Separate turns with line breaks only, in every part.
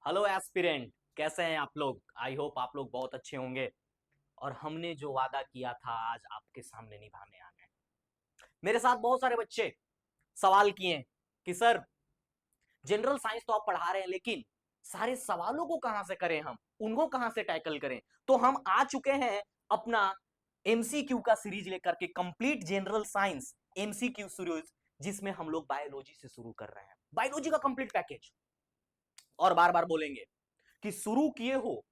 Hello aspirant, कैसे हैं आप लोग। आई होप आप लोग बहुत अच्छे होंगे। और हमने जो वादा किया था आज आपके सामने निभाने आ गए। मेरे साथ बहुत सारे बच्चे सवाल किए कि सर जनरल साइंस तो आप पढ़ा रहे हैं, लेकिन सारे सवालों को कहां से करें, हम उनको कहां से टैकल करें। तो हम आ चुके हैं अपना एमसीक्यू का सीरीज लेकर के, complete general science MCQ series, जिसमें हम लोग बायोलॉजी से शुरू कर रहे हैं, बायोलॉजी का कंप्लीट पैकेज। और बार बार बोलेंगे कि शुरू किए हो,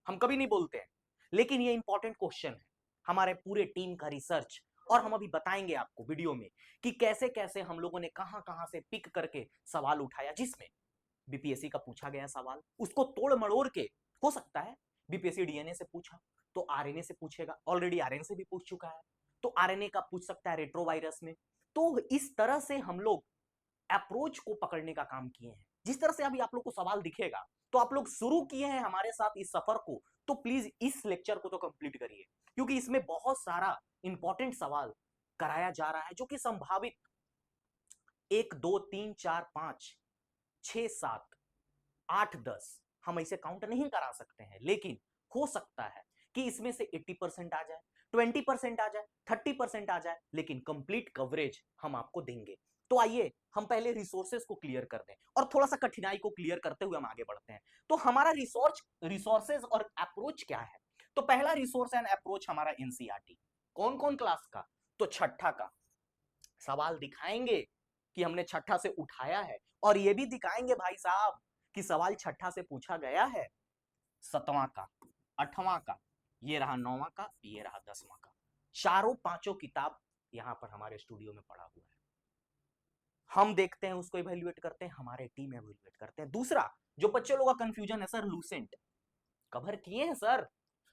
हम कभी नहीं बोलते हैं, लेकिन ये इंपॉर्टेंट क्वेश्चन है हमारे पूरे टीम का रिसर्च। और हम अभी बताएंगे आपको वीडियो में कि कैसे कैसे हम लोगों ने कहां कहां से पिक करके सवाल उठाया, जिसमें बीपीएससी का पूछा गया सवाल उसको तोड़ मड़ोड़ के, हो सकता है बीपीएससी डीएनए से पूछा तो आरएनए से पूछेगा, ऑलरेडी आरएनए से भी पूछ चुका है तो आरएनए का पूछ सकता है रेट्रोवायरस में। तो इस तरह से हम लोग अप्रोच को पकड़ने का काम किए हैं। जिस तरह से अभी आप लोग को सवाल दिखेगा, तो आप लोग शुरू किए हैं हमारे साथ इस सफर को, तो प्लीज इस लेक्चर को तो कंप्लीट करिए, क्योंकि इसमें बहुत सारा इंपॉर्टेंट सवाल कराया जा रहा है जो कि संभावित 1 2 3 4 5 6 7 8 10 हम इसे काउंट नहीं करा सकते हैं, लेकिन हो सकता है कि इसमें से 80% आ जाए, 20% आ जाए, 30% आ जाए, लेकिन कंप्लीट कवरेज हम आपको देंगे। तो आइए हम पहले रिसोर्सेज को क्लियर कर दें और थोड़ा सा कठिनाई को क्लियर करते हुए हम आगे बढ़ते हैं। तो हमारा रिसोर्सेज और अप्रोच क्या है। तो पहला रिसोर्स एंड अप्रोच हमारा एनसीईआरटी। कौन कौन क्लास का, तो छठा का। सवाल दिखाएंगे कि हमने छठा से उठाया है, और ये भी दिखाएंगे भाई साहब कि सवाल छठा से पूछा गया है, सतवां का, अठवां का, ये रहा नौवां का, ये रहा 10वां का। चारों पांचों किताब यहां पर हमारे स्टूडियो में पड़ा हुआ है। हम देखते हैं, उसको इवेल्युएट करते हैं, हमारे टीम इवेल्युएट करते हैं। दूसरा जो बच्चे लोगों का कंफ्यूजन है, सर लूसेंट कवर किए हैं, सर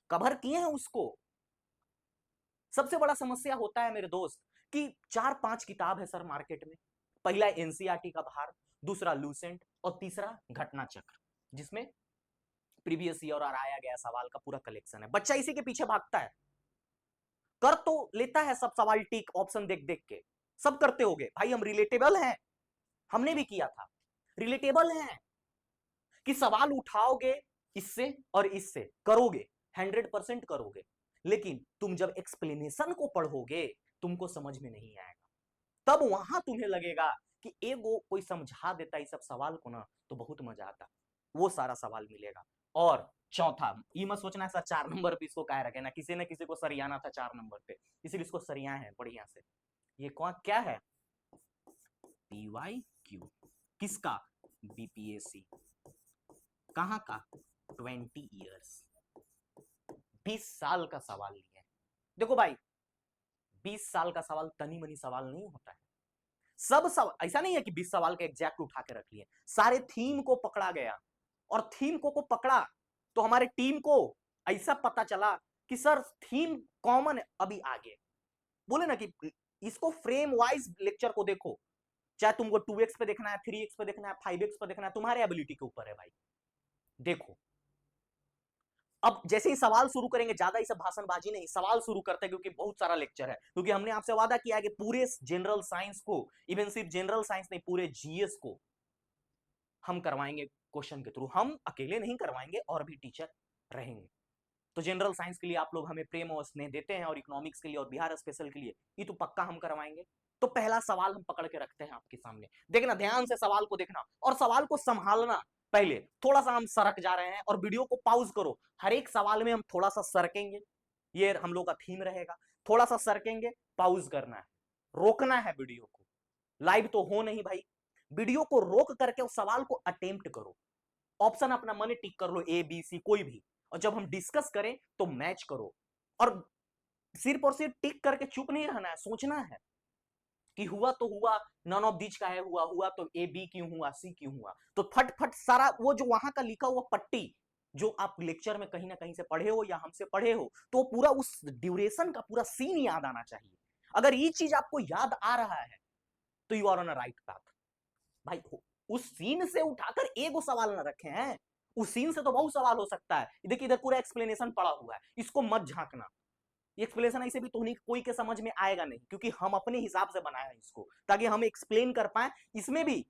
कवर किए हैं उसको। सबसे बड़ा समस्या होता है मेरे दोस्त कि 4 5 किताब है सर मार्केट में। पहला एनसीईआरटी का भार, दूसरा लूसेंट, और तीसरा घटना चक्र, जिसमें प्रीवियस ईयर और आया गया सवाल का पूरा कलेक्शन है। बच्चा इसी के पीछे भागता है, कर तो लेता है सब सवाल टिक ऑप्शन देख देख के, सब करते होगे भाई, हम रिलेटेबल हैं, हमने भी किया था, रिलेटेबल हैं कि सवाल उठाओगे इससे और इससे करोगे, 100% करोगे, लेकिन तुम जब एक्सप्लेनेशन को पढ़ोगे तुमको समझ में नहीं आएगा। तब वहां तुम्हें लगेगा कि एगो कोई समझा देता इस सब सवाल को ना, तो बहुत मजा आता, वो सारा सवाल मिलेगा। और चौथा, ये मत सोचना है सर 4 नंबर पे इसको क्या रखे, ना किसी को सरियाना था 4 नंबर पे, इसीलिए इसको सरिया है बढ़िया से। ये कौन क्या है, पीवाईक्यू, किसका, बीपीएससी, कहां का, 20 ईयर्स, 20 साल का सवाल लिए। देखो भाई, 20 साल का सवाल तनी मनी सवाल नहीं होता है। सब सवाल ऐसा नहीं है कि 20 सवाल का एग्जैक्ट उठा के रख लिए, सारे थीम को पकड़ा गया, और थीम को पकड़ा तो हमारे टीम को ऐसा पता चला कि सर थीम कॉमन है। अभी आगे बोले ना कि इसको फ्रेम वाइज लेक्चर को देखो, चाहे तुमको 2x पे देखना है, 3x पे देखना है, 5x पे देखना है, तुम्हारे एबिलिटी के ऊपर है भाई। देखो अब जैसे ही सवाल शुरू करेंगे, ज्यादा इसे भाषणबाजी नहीं, सवाल शुरू करते हैं, क्योंकि बहुत सारा लेक्चर है, क्योंकि हमने आपसे वादा किया है कि पूरे जनरल साइंस को, इवन सिर्फ जनरल साइंस नहीं, पूरे जीएस को हम करवाएंगे क्वेश्चन के थ्रू। हम अकेले नहीं करवाएंगे, और भी टीचर रहेंगे। तो जनरल साइंस के लिए आप लोग हमें प्रेम और स्नेह देते हैं, और इकोनॉमिक्स के लिए और बिहार स्पेशल के लिए ये तो पक्का हम करवाएंगे। तो पहला सवाल हम पकड़ के रखते हैं आपके सामने, देखना ध्यान से, सवाल को देखना और सवाल को संभालना। पहले थोड़ा सा हम सरक जा रहे हैं, और वीडियो को पॉज करो, हर एक सवाल में हम थोड़ा सा सरकेंगे, ये हम लोग का थीम रहेगा। थोड़ा सा सरकेंगे, पॉज करना है, रोकना है वीडियो को, लाइव तो हो नहीं भाई, वीडियो को रोक करके उस सवाल को अटेम्प्ट करो, ऑप्शन अपना मन टिक कर लो, ए बी सी कोई भी, और जब हम डिस्कस करें तो मैच करो। और सिर्फ और सिर्फ टिक करके चुप नहीं रहना है, सोचना है कि हुआ तो हुआ, नन ऑफ दीज का है, हुआ हुआ तो ए बी क्यों हुआ, सी क्यों हुआ। तो फट फट सारा वो जो वहां का लिखा हुआ पट्टी, जो आप लेक्चर में कहीं ना कहीं से पढ़े हो या हमसे पढ़े हो, तो पूरा उस ड्यूरेशन का पूरा सीन याद आना चाहिए। अगर ये चीज आपको याद आ रहा है तो you are on a right path भाई। उस सीन से उठाकर एक सवाल ना रखे हैं, उस सीन से तो बहुत सवाल हो सकता है। देखिए इधर पूरा एक्सप्लेनेशन पड़ा हुआ है, इसको मत झांकना। एक्सप्लेनेशन ऐसे भी तो नहीं कोई के समझ में आएगा नहीं, क्योंकि हम अपने हिसाब से बनाए हैं इसको, ताकि हम एक्सप्लेन कर पाए। इसमें भी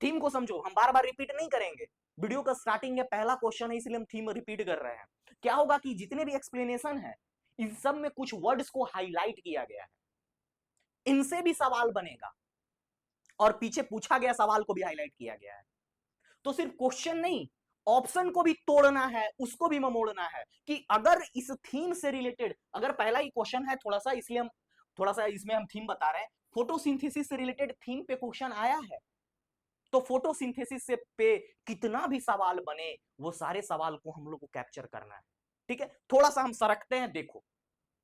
थीम को समझो, हम बार बार रिपीट नहीं करेंगे, वीडियो का स्टार्टिंग है, पहला क्वेश्चन है, इसलिए हम थीम रिपीट कर रहे हैं। क्या होगा कि जितने भी एक्सप्लेनेशन है इन सब में कुछ वर्ड्स को हाईलाइट किया गया है, इनसे भी सवाल बनेगा और पीछे पूछा गया सवाल को भी हाईलाइट किया गया है। तो सिर्फ क्वेश्चन नहीं, ऑप्शन को भी तोड़ना है, उसको भी ममोड़ना है कि अगर इस थीम से रिलेटेड, अगर पहला ही क्वेश्चन है थोड़ा सा, इसलिए हम थोड़ा सा इसमें हम थीम बता रहे हैं, फोटोसिंथेसिस से रिलेटेड थीम पे क्वेश्चन आया है, तो फोटोसिंथेसिस से पे कितना भी सवाल बने, वो सारे सवाल को हम लोग को कैप्चर करना है। ठीक है, थोड़ा सा हम सरकते हैं, देखो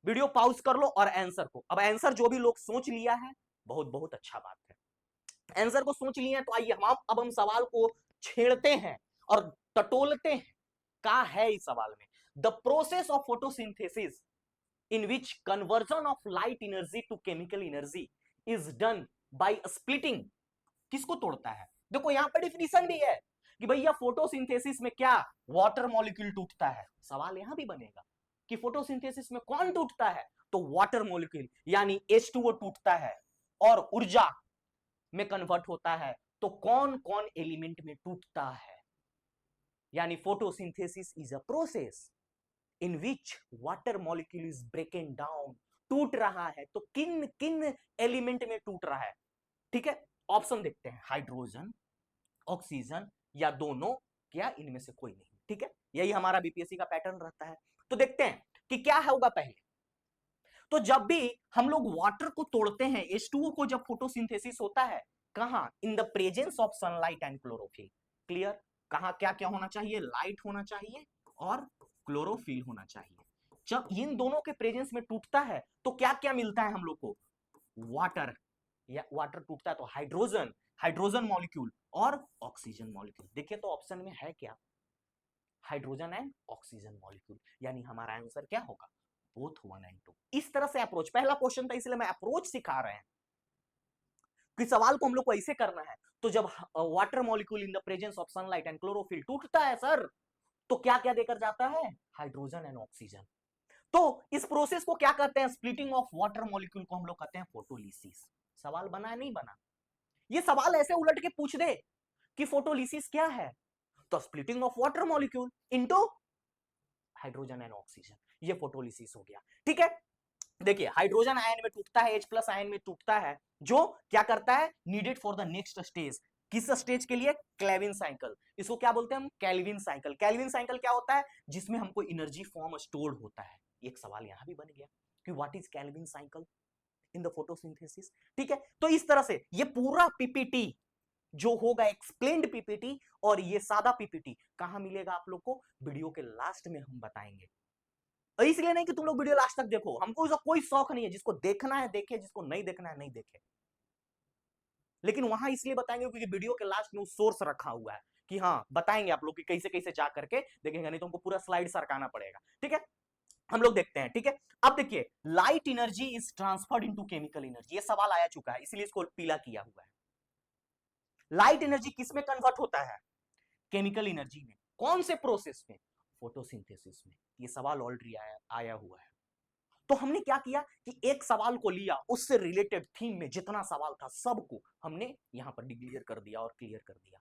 वीडियो पॉज कर लो और आंसर को, अब आंसर जो भी लोग सोच लिया है बहुत बहुत अच्छा बात है, आंसर को सोच लिए हैं, तो आइए हम अब हम सवाल को छेड़ते हैं और टटोलते हैं। क्या है इस सवाल में? The process of photosynthesis in which conversion of light energy to chemical energy is done by splitting। किसको तोड़ता है? देखो यहां पर डिफिनीशन भी है कि भैया फोटोसिंथेसिस में क्या वाटर मॉलिक्यूल टूटता है। सवाल यहां भी बनेगा कि फोटोसिंथेसिस में कौन टूटता है, तो वाटर मॉलिक्यूल यानी H2O टूटता है और ऊर्जा में कन्वर्ट होता है, तो कौन कौन एलिमेंट में टूटता है? यानी photosynthesis is a process in which water molecule is breaking down, टूट रहा है, तो किन किन एलिमेंट में टूट रहा है? ठीक है, ऑप्शन देखते हैं, हाइड्रोजन, ऑक्सीजन या दोनों, क्या इनमें से कोई नहीं। ठीक है, यही हमारा बीपीएससी का पैटर्न रहता है। तो देखते हैं कि क्या होगा पहले। तो जब भी हम लोग वाटर को तोड़ते हैं, H2O को, जब फोटोसिंथेसिस होता है, कहां? In the presence of sunlight and chlorophyll. Clear? कहां क्या क्या होना चाहिए? लाइट होना चाहिए और क्लोरोफिल होना चाहिए। जब इन दोनों के प्रेजेंस में टूटता है तो क्या क्या मिलता है हम लोग को? वाटर, या वाटर टूटता है तो हाइड्रोजन, हाइड्रोजन मॉलिक्यूल और ऑक्सीजन मॉलिक्यूल। देखिए तो ऑप्शन में है क्या? हाइड्रोजन एंड ऑक्सीजन मॉलिक्यूल, यानी हमारा आंसर क्या होगा? Both 1 and 2। इस तरह से अप्रोच, पहला क्वेश्चन था इसलिए मैं अप्रोच सिखा रहे हैं कि सवाल को हम लोग को ऐसे करना है। तो जब water molecule in the presence of sunlight and chlorophyll टूटता है सर, तो क्या क्या देकर जाता है? Hydrogen and oxygen. तो इस प्रोसेस को क्या कहते हैं? स्प्लिटिंग ऑफ वाटर मॉलिक्यूल को हम लोग कहते हैं फोटोलिसिस। सवाल बना है नहीं बना? ये सवाल ऐसे उलट के पूछ दे कि फोटोलिसिस क्या है, तो splitting of water molecule into hydrogen and oxygen, ये फोटोलिसिस हो गया। ठीक है, देखिए हाइड्रोजन आयन में टूटता है, H+ आयन में टूटता है, जो क्या करता है? Needed for the next stage. किस स्टेज के लिए? क्लेविन साइकिल। इसको क्या बोलते हैं हम? Calvin cycle. कैल्विन साइकिल क्या होता है? जिसमें हमको एनर्जी फॉर्म स्टोर्ड होता है। एक सवाल यहां भी बन गया कि what is Calvin cycle in the photosynthesis. ठीक है, तो इस तरह से ये पूरा पीपीटी जो होगा एक्सप्लेन्ड पीपीटी, और ये सादा पीपीटी कहां मिलेगा आप लोग को? वीडियो के लास्ट में हम बताएंगे। इसलिए नहीं कि तुम लोग वीडियो लास्ट तक देखो, हमको इसका कोई शौक नहीं है, जिसको देखना है देखे, जिसको नहीं देखना है नहीं देखे, लेकिन वहां इसलिए बताएंगे क्योंकि वीडियो के लास्ट में सोर्स रखा हुआ है कि हाँ बताएंगे आप लोग कि कैसे कैसे जा करके देखेंगे, नहीं तो हमको पूरा स्लाइड सरकाना पड़ेगा। ठीक है, हम लोग देखते हैं। ठीक है, अब देखिए, light energy is transferred into chemical energy, ये सवाल आया चुका है, इसलिए इसको पीला किया हुआ है। लाइट एनर्जी किस में कन्वर्ट होता है? केमिकल एनर्जी में। कौन से प्रोसेस में? फोटोसिंथेसिस में। ये सवाल ऑलरेडी आया हुआ है। तो हमने क्या किया कि एक सवाल को लिया, उससे रिलेटेड थीम में जितना सवाल था सबको हमने यहां पर डिक्लेयर कर दिया और क्लियर कर दिया।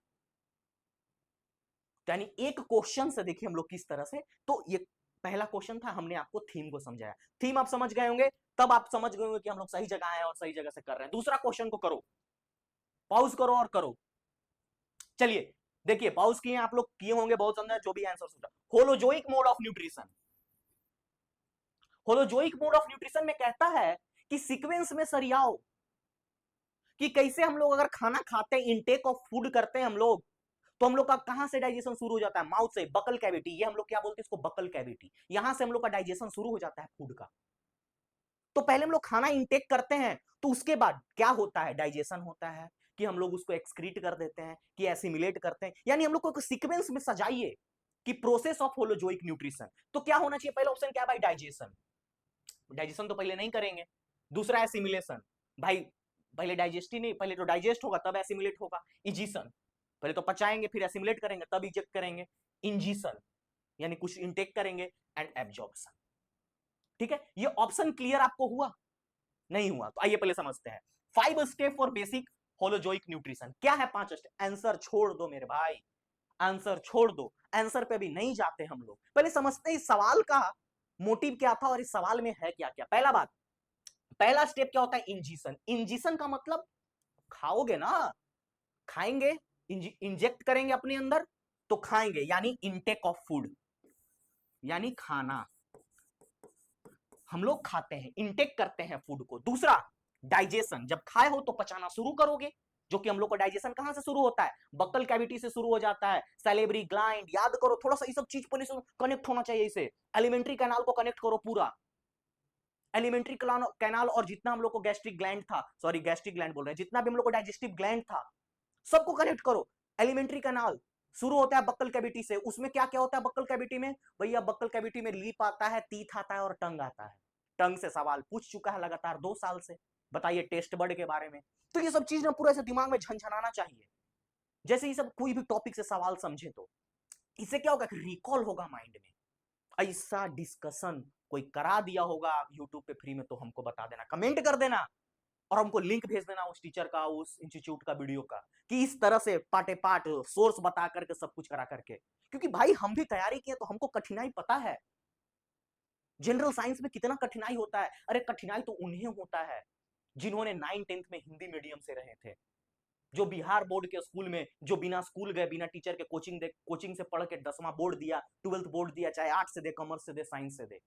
यानी एक क्वेश्चन से देखिए हम लोग किस तरह से, तो ये पहला क्वेश्चन था, हमने आपको थीम को समझाया। थीम आप समझ गए होंगे, तब आप समझ गए होंगे कि हम लोग सही जगह आए और सही जगह से कर रहे हैं। दूसरा क्वेश्चन को करो, पॉज करो और करो। चलिए देखिए, पॉज किए आप लोग, किए होंगे बहुत अंदर, जो भी आंसर होगा। Holozoic mode of nutrition. Holozoic mode of nutrition में कहता है कि सीक्वेंस में सरियाओ, कि कैसे हम लोग अगर खाना खाते हैं, इनटेक ऑफ फूड करते हैं हम लोग, तो हम लोग का कहां से डाइजेशन शुरू हो जाता है? माउथ से, बकल कैविटी, ये हम लोग क्या बोलते हैं इसको? Buccal cavity. यहां से हम लोग का डाइजेशन शुरू हो जाता है फूड का। तो पहले हम लोग खाना इनटेक करते हैं, तो उसके बाद क्या होता है? डाइजेशन होता है, कि हम लोग उसको एक्सक्रीट कर देते हैं, कि एसिमिलेट करते हैं। यानी हम लोग को सीक्वेंस में सजाइए कि प्रोसेस ऑफ होलोजोइक न्यूट्रिशन। तो क्या होना चाहिए? पहला ऑप्शन क्या भाई? डाइजेशन। डाइजेशन तो पहले नहीं करेंगे। दूसरा एसिमिलेशन, भाई पहले डाइजेस्ट ही नहीं, पहले तो डाइजेस्ट होगा तब एसिमिलेट होगा। इजिशन, पहले तो पचाएंगे फिर एसिमिलेट करेंगे तब इजेक्ट करेंगे। इंजिशन, यानी कुछ इंटेक करेंगे, एंड एब्जॉर्प्शन। ठीक है, ये ऑप्शन क्लियर आपको हुआ? नहीं हुआ? तो आइए पहले समझते हैं। 5 step for basic holozoic nutrition. क्या है 5 स्टेप? आंसर छोड़ दो मेरे भाई, आंसर छोड़ दो, आंसर पे भी नहीं जाते हम लोग, पहले समझते इस सवाल का मोटिव क्या था और इस सवाल में है क्या क्या। पहला बात, पहला स्टेप क्या होता है? इंजेक्शन। इंजेक्शन का मतलब खाओगे ना, खाएंगे, इंजेक्ट करेंगे अपने अंदर तो खाएंगे, यानी इनटेक ऑफ फूड, यानी खाना, हम लोग खाते हैं, इनटेक करते हैं फूड को। दूसरा डाइजेशन, जब खाए हो तो पचाना शुरू करोगे, जो कि हम लोग का डाइजेशन कहां से शुरू होता है? बक्कल कैविटी से शुरू हो जाता है, सैलेबरी ग्लैंड, याद करो थोड़ा सा, ये सब चीज पहले से कनेक्ट होना चाहिए, इसे एलिमेंट्री कैनाल को कनेक्ट करो पूरा, एलिमेंट्री कैनाल और जितना हम लोग को गैस्ट्रिक ग्लैंड था, सॉरी गैस्ट्रिक ग्लैंड बोल रहे हैं, जितना भी हम लोग को डाइजेस्टिव ग्लैंड था सबको कनेक्ट करो। एलिमेंट्री कैनाल शुरू होता है बक्कल कैविटी से, उसमें क्या क्या होता है बक्कल कैविटी में? भैया बक्कल कैविटी में लीप आता है, टीथ आता है और टंग आता है। टंग से सवाल पूछ चुका है लगातार 2 साल से, बताइए टेस्ट बर्ड के बारे में। तो ये सब चीज ना पूरा ऐसे दिमाग में झनझनाना चाहिए, जैसे ये सब कोई भी टॉपिक से सवाल समझे तो इससे क्या होगा कि रिकॉल होगा माइंड में। ऐसा डिस्कशन कोई करा दिया होगा यूट्यूब पे फ्री में तो हमको बता देना, कमेंट कर देना और हमको लिंक भेज देना उस टीचर का, उस इंस्टीट्यूट का वीडियो का, कि इस तरह से पाटे पाट सोर्स बता करके सब कुछ करा करके। क्योंकि भाई हम भी तैयारी किए तो हमको कठिनाई पता है, जनरल साइंस में कितना कठिनाई होता है। अरे कठिनाई तो उन्हें होता है जिन्होंने 9th-10th में हिंदी मीडियम से रहे थे, जो बिहार बोर्ड के स्कूल में, जो बिना स्कूल गए, बिना टीचर के कोचिंग से पढ़ के 10वां बोर्ड दिया, 12th बोर्ड दिया, चाहे आर्ट से दे, कॉमर्स से दे, साइंस से दे।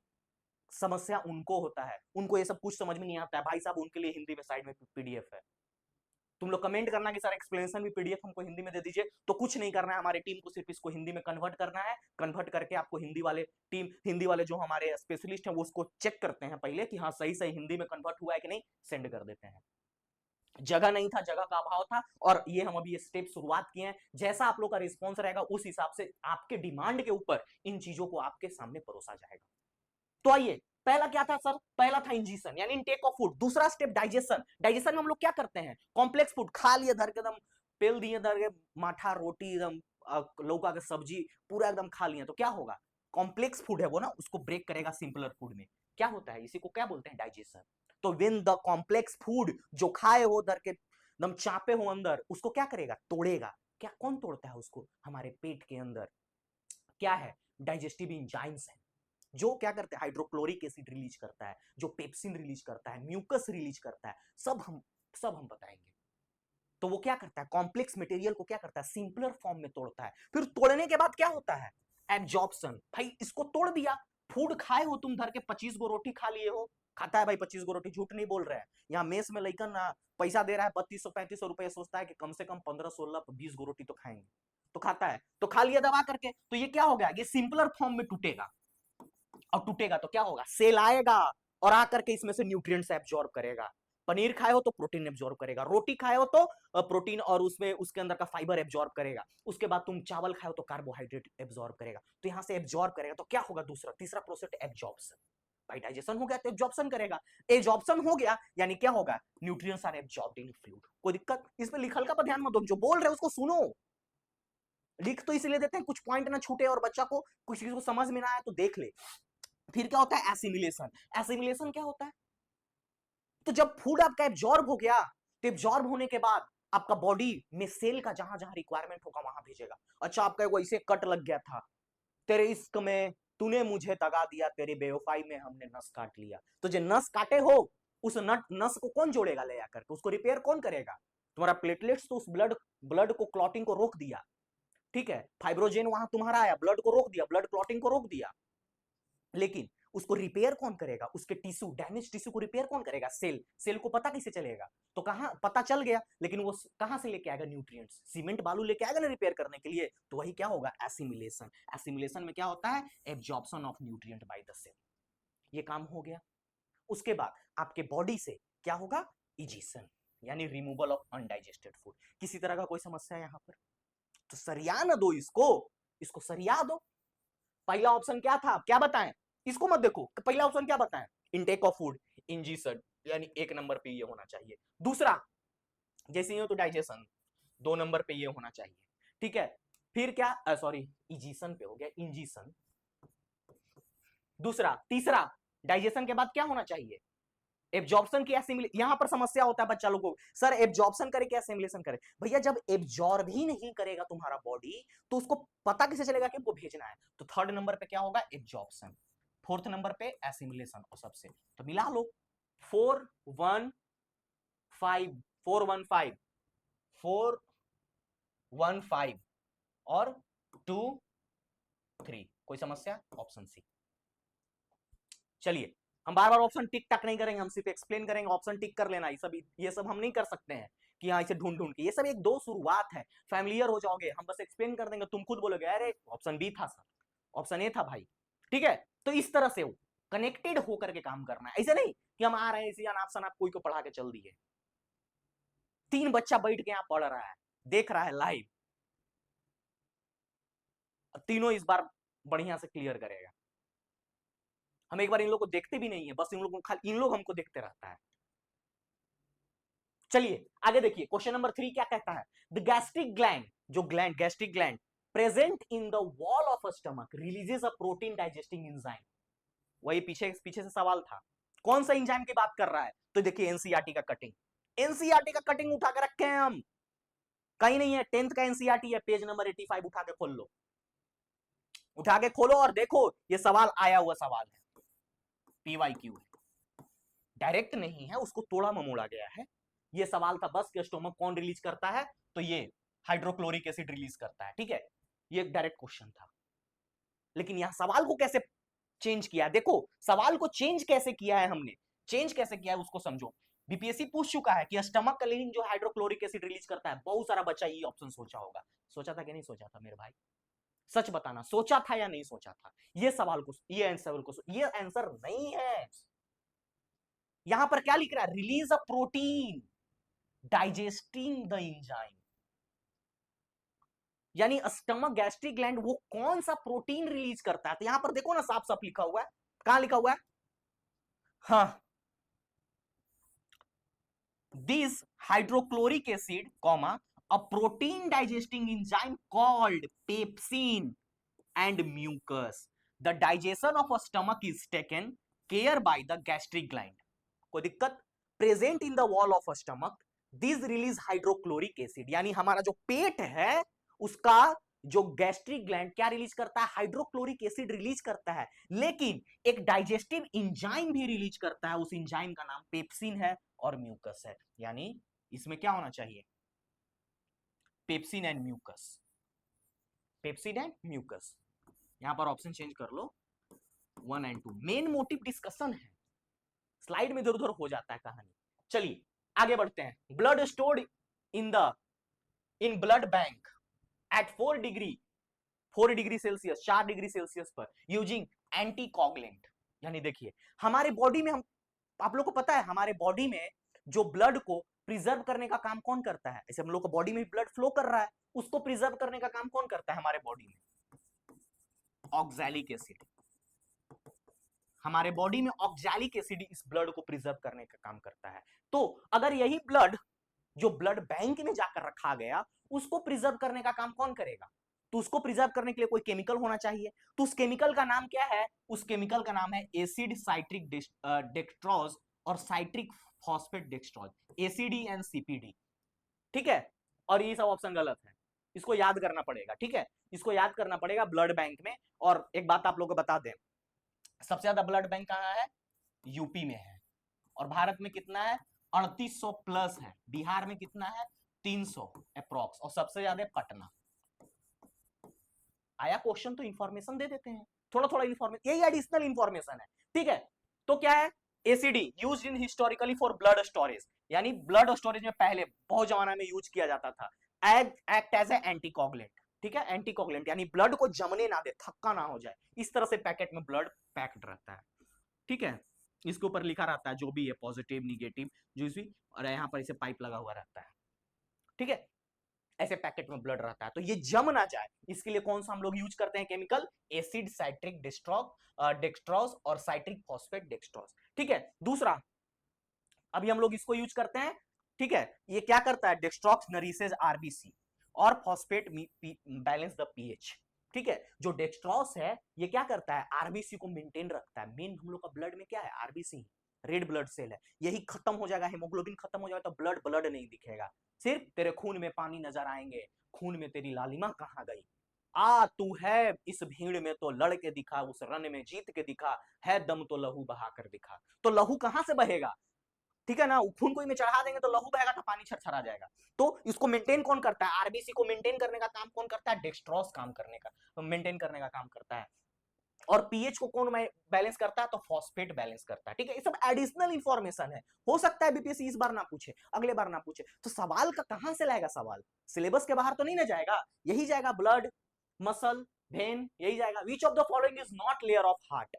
समस्या उनको होता है, उनको ये सब कुछ समझ में नहीं आता है भाई साहब, उनके लिए हिंदी में साइड में पीडीएफ है। तुम लोग कमेंट करना कि सर एक्सप्लेनेशन भी पीडीएफ हमको हिंदी में दे दीजिए, तो कुछ नहीं करना है, हमारी टीम को सिर्फ इसको हिंदी में कन्वर्ट करना है। कन्वर्ट करके आपको हिंदी वाले जो हमारे स्पेशलिस्ट हैं वो उसको चेक करते हैं पहले कि हाँ सही सही हिंदी में कन्वर्ट हुआ है कि नहीं, सेंड कर देते हैं। जगह नहीं था, जगह का अभाव था, और ये हम अभी ये स्टेप शुरुआत किए हैं। जैसा आप लोग का रिस्पॉन्स रहेगा उस हिसाब से आपके डिमांड के ऊपर इन चीजों को आपके सामने परोसा जाएगा। तो आइए, पहला क्या था सर? पहला था इंजेक्शन यानी इनटेक ऑफ फूड। दूसरा स्टेप डाइजेशन। डाइजेशन में हम लोग क्या करते हैं? कॉम्प्लेक्स फूड खा लिए, धर के एकदम पेल दिए, धर के माठा रोटी एकदम लौका की सब्जी पूरा एकदम खा लिए, तो क्या होगा? कॉम्प्लेक्स फूड है वो ना, उसको ब्रेक करेगा सिंपलर फूड में। क्या होता है, इसी को क्या बोलते हैं? डाइजेशन। तो व्हेन द कॉम्प्लेक्स फूड जो खाए हो, धर के एकदम चापे हो अंदर, उसको क्या करेगा? तोड़ेगा। क्या, कौन तोड़ता है उसको? हमारे पेट के अंदर क्या है? डाइजेस्टिव इंजाइम्स है, जो क्या करते हैं? हाइड्रोक्लोरिक एसिड रिलीज करता है, जो पेप्सिन रिलीज करता है, म्यूकस रिलीज करता है, सब हम बताएंगे। तो वो क्या करता है? कॉम्प्लेक्स मटेरियल को क्या करता है? सिंपलर फॉर्म में तोड़ता है। फिर तोड़ने के बाद क्या होता है? एब्जॉर्प्शन। भाई इसको तोड़ दिया, फूड खाए हो तुम, धर के 25 गो रोटी खा लिए हो, खाता है भाई 25 गो रोटी, झूठ नहीं बोल रहे हैं। यहाँ मेस में लइकन ना पैसा दे रहा है 3200-3500 रुपए, सोचता है कि कम से कम 15-16-20 गो रोटी तो खाएंगे, तो खाता है, तो खा लिया दबा करके, तो ये क्या हो गया? ये सिंपलर फॉर्म में टूटेगा, और टूटेगा तो क्या होगा? सेल आएगा और आकर के इसमें से न्यूट्रिएंट्स एब्जॉर्ब करेगा। पनीर खाए हो तो प्रोटीन एब्जॉर्ब करेगा, रोटी खाए हो तो प्रोटीन और उसमें उसके अंदर का फाइबर एब्जॉर्ब करेगा, उसके बाद तुम चावल खाए हो तो कार्बोहाइड्रेट एब्जॉर्ब करेगा, तो यहां से एब्जॉर्ब करेगा, तो क्या होगा? तीसरा प्रोसेस एब्जॉर्प्शन। भाई डाइजेशन हो गया तो एब्जॉर्प्शन करेगा, एब्जॉर्प्शन हो गया यानी क्या होगा? Nutrients are absorbed in fluid. कोई दिक्कत? इसमें लिखल का पर ध्यान मत दो, जो बोल रहे हैं उसको सुनो। लिख तो इसलिए देते हैं कुछ पॉइंट ना छूटे और बच्चा को कुछ चीज को समझ में ना आए तो देख ले। फिर क्या होता है? एसिमिलेशन। एसिमिलेशन क्या होता है? तो जब फूड आपका एब्जॉर्ब हो गया, तो एब्जॉर्ब होने के बाद आपका बॉडी में सेल का जहां जहां रिक्वायरमेंट होगा वहां भेजेगा। अच्छा आपका वो ऐसे कट लग गया था, तेरे इश्क में तूने मुझे दगा दिया, तेरी बेवफाई में हमने नस काट लिया, तो जो नस काटे हो उस नस को कौन जोड़ेगा ले आकर के? उसको रिपेयर कौन करेगा? तुम्हारा प्लेटलेट्स तो उस ब्लड को क्लॉटिंग को रोक दिया, ठीक है, फाइब्रोजेन वहां तुम्हारा आया, ब्लड को रोक दिया, ब्लड क्लॉटिंग को रोक दिया, लेकिन उसको रिपेयर कौन करेगा? उसके टिश्यू, डैमेज टिश्यू को रिपेयर कौन करेगा? सेल को पता कैसे चलेगा? तो कहां पता चल गया, लेकिन वो कहां से लेके आएगा? न्यूट्रिएंट्स, सीमेंट बालू लेके आएगा ना रिपेयर करने के लिए, तो वही क्या होगा? एसिमिलेशन। एसिमिलेशन में क्या होता है? Absorption of nutrient by the cell. ये काम हो गया। उसके बाद आपके बॉडी से क्या होगा? इजेशन, यानी रिमूवल ऑफ अनडाइजेस्टेड फूड। किसी तरह का कोई समस्या यहां पर? तो सरिया ना दो इसको सरिया दो। पहला ऑप्शन क्या था? क्या बताएं? इसको मत देखो, पहला ऑप्शन क्या बताएं? इनटेक ऑफ फूड, इंजेशन, यानी 1 नंबर पे ये होना चाहिए। दूसरा, जैसे ये तो डाइजेशन, 2 नंबर पे ये होना चाहिए, ठीक है। फिर क्या, सॉरी इजेशन पे हो गया, इंजेशन। दूसरा, तीसरा, डाइजेशन के बाद क्या होना चाहिए? एब्जॉर्प्शन की एसिमिलेशन, यहां पर समस्या होता है बच्चा लोगों को, सर एब्जॉर्प्शन करे क्या एसिमिलेशन करे? भैया जब एब्जॉर्ब ही नहीं करेगा तुम्हारा बॉडी तो उसको पता कैसे चलेगा कि हमको भेजना है? तो थर्ड नंबर पे क्या होगा? एब्जॉर्प्शन। फोर्थ नंबर पे एसिमिलेशन। और सबसे तो मिला लो 4 1 5 4 1 5 4 1 5 और 2 3। कोई समस्या? Option C. चलिए हम बार बार ऑप्शन टिक टक नहीं करेंगे, हम सिर्फ एक्सप्लेन करेंगे, ऑप्शन टिक कर लेना। ये सब हम नहीं कर सकते हैं कि हाँ इसे ढूंढ ढूंढ के, ये सब एक दो शुरुआत है, फैमिलियर हो जाओगे, हम बस एक्सप्लेन कर देंगे, तुम खुद बोलोगे अरे ऑप्शन बी था सर, ऑप्शन ए था भाई। ठीक है, तो इस तरह से हो कनेक्टेड होकर के काम करना है, ऐसे नहीं कि हम आ रहे हैं इसी अनाप शनाप कोई को पढ़ा के चल दिए। 3 बच्चा बैठ के यहाँ पढ़ रहा है, देख रहा है लाइव, तीनों इस बार बढ़िया से क्लियर करेगा। हम एक बार इन लोग को देखते भी नहीं है, बस इन लोग खाली इन लोग हमको देखते रहता है। चलिए आगे देखिए, क्वेश्चन नंबर 3 क्या कहता है? द गैस्ट्रिक ग्लैंड, जो gland gastric gland present in the wall of a stomach releases a protein digesting enzyme. वही पीछे पीछे से सवाल था, कौन सा एंजाइम की बात कर रहा है? तो देखिए एनसीईआरटी का कटिंग, एनसीईआरटी का कटिंग उठा के रखे हैं हम, कहीं नहीं है, 10th का एनसीईआरटी है, पेज नंबर 85 उठा के खोल लो, उठा के खोलो और देखो, ये सवाल आया हुआ सवाल है, पीवाईक्यू है, डायरेक्ट नहीं है, उसको तोड़ा ममोड़ा गया है। ये सवाल था बस कि स्टोमक कौन रिलीज करता है? तो ये हाइड्रोक्लोरिक एसिड रिलीज करता है। ठीक है, ये एक डायरेक्ट क्वेश्चन था, लेकिन यहां सवाल को कैसे चेंज किया, देखो सवाल को चेंज कैसे किया है हमने, चेंज कैसे किया है उसको समझो। बीपीएससी पूछ चुका है कि स्टमक क्लीनिंग जो हाइड्रोक्लोरिक एसिड रिलीज करता है, बहुत सारा बच्चा ये ऑप्शन सोचा होगा, सोचा था कि नहीं सोचा था मेरे भाई? सच बताना, सोचा था या नहीं सोचा था? ये सवाल को, ये आंसर नहीं है। यहां पर क्या लिख रहा है? Release a protein digesting the enzyme, यानी स्टमक गैस्ट्रिक ग्लैंड वो कौन सा प्रोटीन रिलीज करता है? तो यहां पर देखो ना, साफ साफ लिखा हुआ है, कहां लिखा हुआ है? हाँ, this hydrochloric acid comma a protein digesting enzyme called pepsin and mucus. The digestion of a stomach is taken care by the gastric gland. कोई दिक्कत? Present in the wall of a stomach, these release hydrochloric acid. यानी हमारा जो पेट है उसका जो gastric gland क्या release करता है? हाइड्रोक्लोरिक एसिड रिलीज करता है, लेकिन एक डाइजेस्टिव इंजाइम भी रिलीज करता है, उस इंजाइम का नाम पेप्सिन है और म्यूकस है। यानी इसमें क्या होना चाहिए? Pepsin and mucus, pepsin and mucus. यहां पर ऑप्शन चेंज कर लो 1 एंड 2। मेन मोटिव डिस्कशन है, स्लाइड में इधर उधर हो जाता है कहानी। चलिए आगे बढ़ते हैं। Blood stored in blood bank at 4 degree Celsius, 4 degree Celsius पर यूजिंग एंटीकोगुलेंट। यानी देखिए हमारे बॉडी में, हम आप लोग को पता है हमारे बॉडी में जो ब्लड को प्रिजर्व करने का काम कौन करता है? ऐसे हम लोग को बॉडी में ब्लड फ्लो कर रहा है, उसको प्रिजर्व करने का काम कौन करता है हमारे बॉडी में? Oxalic acid. हमारे बॉडी में ऑक्सैलिक एसिड इस ब्लड को प्रिजर्व करने का काम करता है। तो अगर यही ब्लड जो ब्लड बैंक में जाकर रखा गया, उसको प्रिजर्व करने का काम कौन करेगा? तो उसको प्रिजर्व करने के लिए कोई केमिकल होना चाहिए। तो उस केमिकल का नाम क्या है? उस केमिकल का नाम है एसिड साइट्रिक डेक्सट्रोज और citric phosphate dextrose, ACD and CPD. ठीक है, और ये सब ऑप्शन गलत है, इसको याद करना पड़ेगा। ठीक है, इसको याद करना पड़ेगा ब्लड बैंक में। और एक बात आप लोगों को बता दें, सबसे ज्यादा ब्लड बैंक कहां है? यूपी में है। और भारत में कितना है? 3800 प्लस है। बिहार में कितना है? 300 अप्रोक्स। और सबसे ज्यादा पटना। आया क्वेश्चन तो इंफॉर्मेशन दे देते हैं, थोड़ा थोड़ा इंफॉर्मेशन, यही एडिशनल इंफॉर्मेशन है। ठीक है, तो क्या है? ACD used in historically for blood storage, यानी ब्लड स्टोरेज में पहले बहुत जमाना में यूज किया जाता था। Act as a anticoagulant. ठीक है, एंटीकोगुलेंट यानी ब्लड को जमने ना दे, थक्का ना हो जाए, इस तरह से पैकेट में ब्लड पैक्ड रहता है। ठीक है, इसके ऊपर लिखा रहता है जो भी है, पॉजिटिव निगेटिव जो भी, और यहाँ पर इसे पाइप लगा हुआ रहता है। ठीक है, ऐसे पैकेट में ब्लड रहता है, तो ये जम ना जाए इसके लिए कौन सा हम लोग यूज करते हैं केमिकल? एसिड साइट्रिक डेक्सट्रोज और साइट्रिक फॉस्फेट डेक्सट्रोज। ठीक है, दूसरा अभी हम लोग इसको यूज करते हैं। ठीक है, ये क्या करता है? डेक्सट्रोक्स नरिशेस आरबीसी और फॉस्फेट बैलेंस द पीएच। ठीक है, जो डेक्सट्रोस है ये क्या करता है? आरबीसी को मेंटेन रखता है। मेन हम लोग का ब्लड में क्या है? आरबीसी। रेड ब्लड सेल है, यही खत्म हो जाएगा, हेमोग्लोबिन खत्म हो जाएगा तो ब्लड ब्लड नहीं दिखेगा, सिर्फ तेरे खून में पानी नजर आएंगे, खून में तेरी लालिमा कहां गई, आ तू है इस भीड़ में तो लड़ के दिखा, उस रन में जीत के दिखा, है दम तो लहू बहा कर दिखा। तो लहू कहां से बहेगा, ठीक है ना, खून कोई में चढ़ा देंगे तो लहू बहेगा तो पानी छरछरा जाएगा। तो इसको मेंटेन कौन करता है, आरबीसी को मेंटेन करने का काम कौन करता है, डेक्स्ट्रोज काम करने का मेंटेन करने का काम करता है। और पीएच को कौन बैलेंस करता है, तो फॉस्फेट बैलेंस करता है, ठीक है। ये सब एडिशनल इंफॉर्मेशन है, हो सकता है बीपीएससी इस बार ना पूछे, अगले बार ना पूछे, तो सवाल का कहां से लाएगा सवाल, सिलेबस के बाहर तो नहीं ना जाएगा, यही जाएगा ब्लड, मसल, वेन, यही जाएगा। विच of the following is not layer of heart,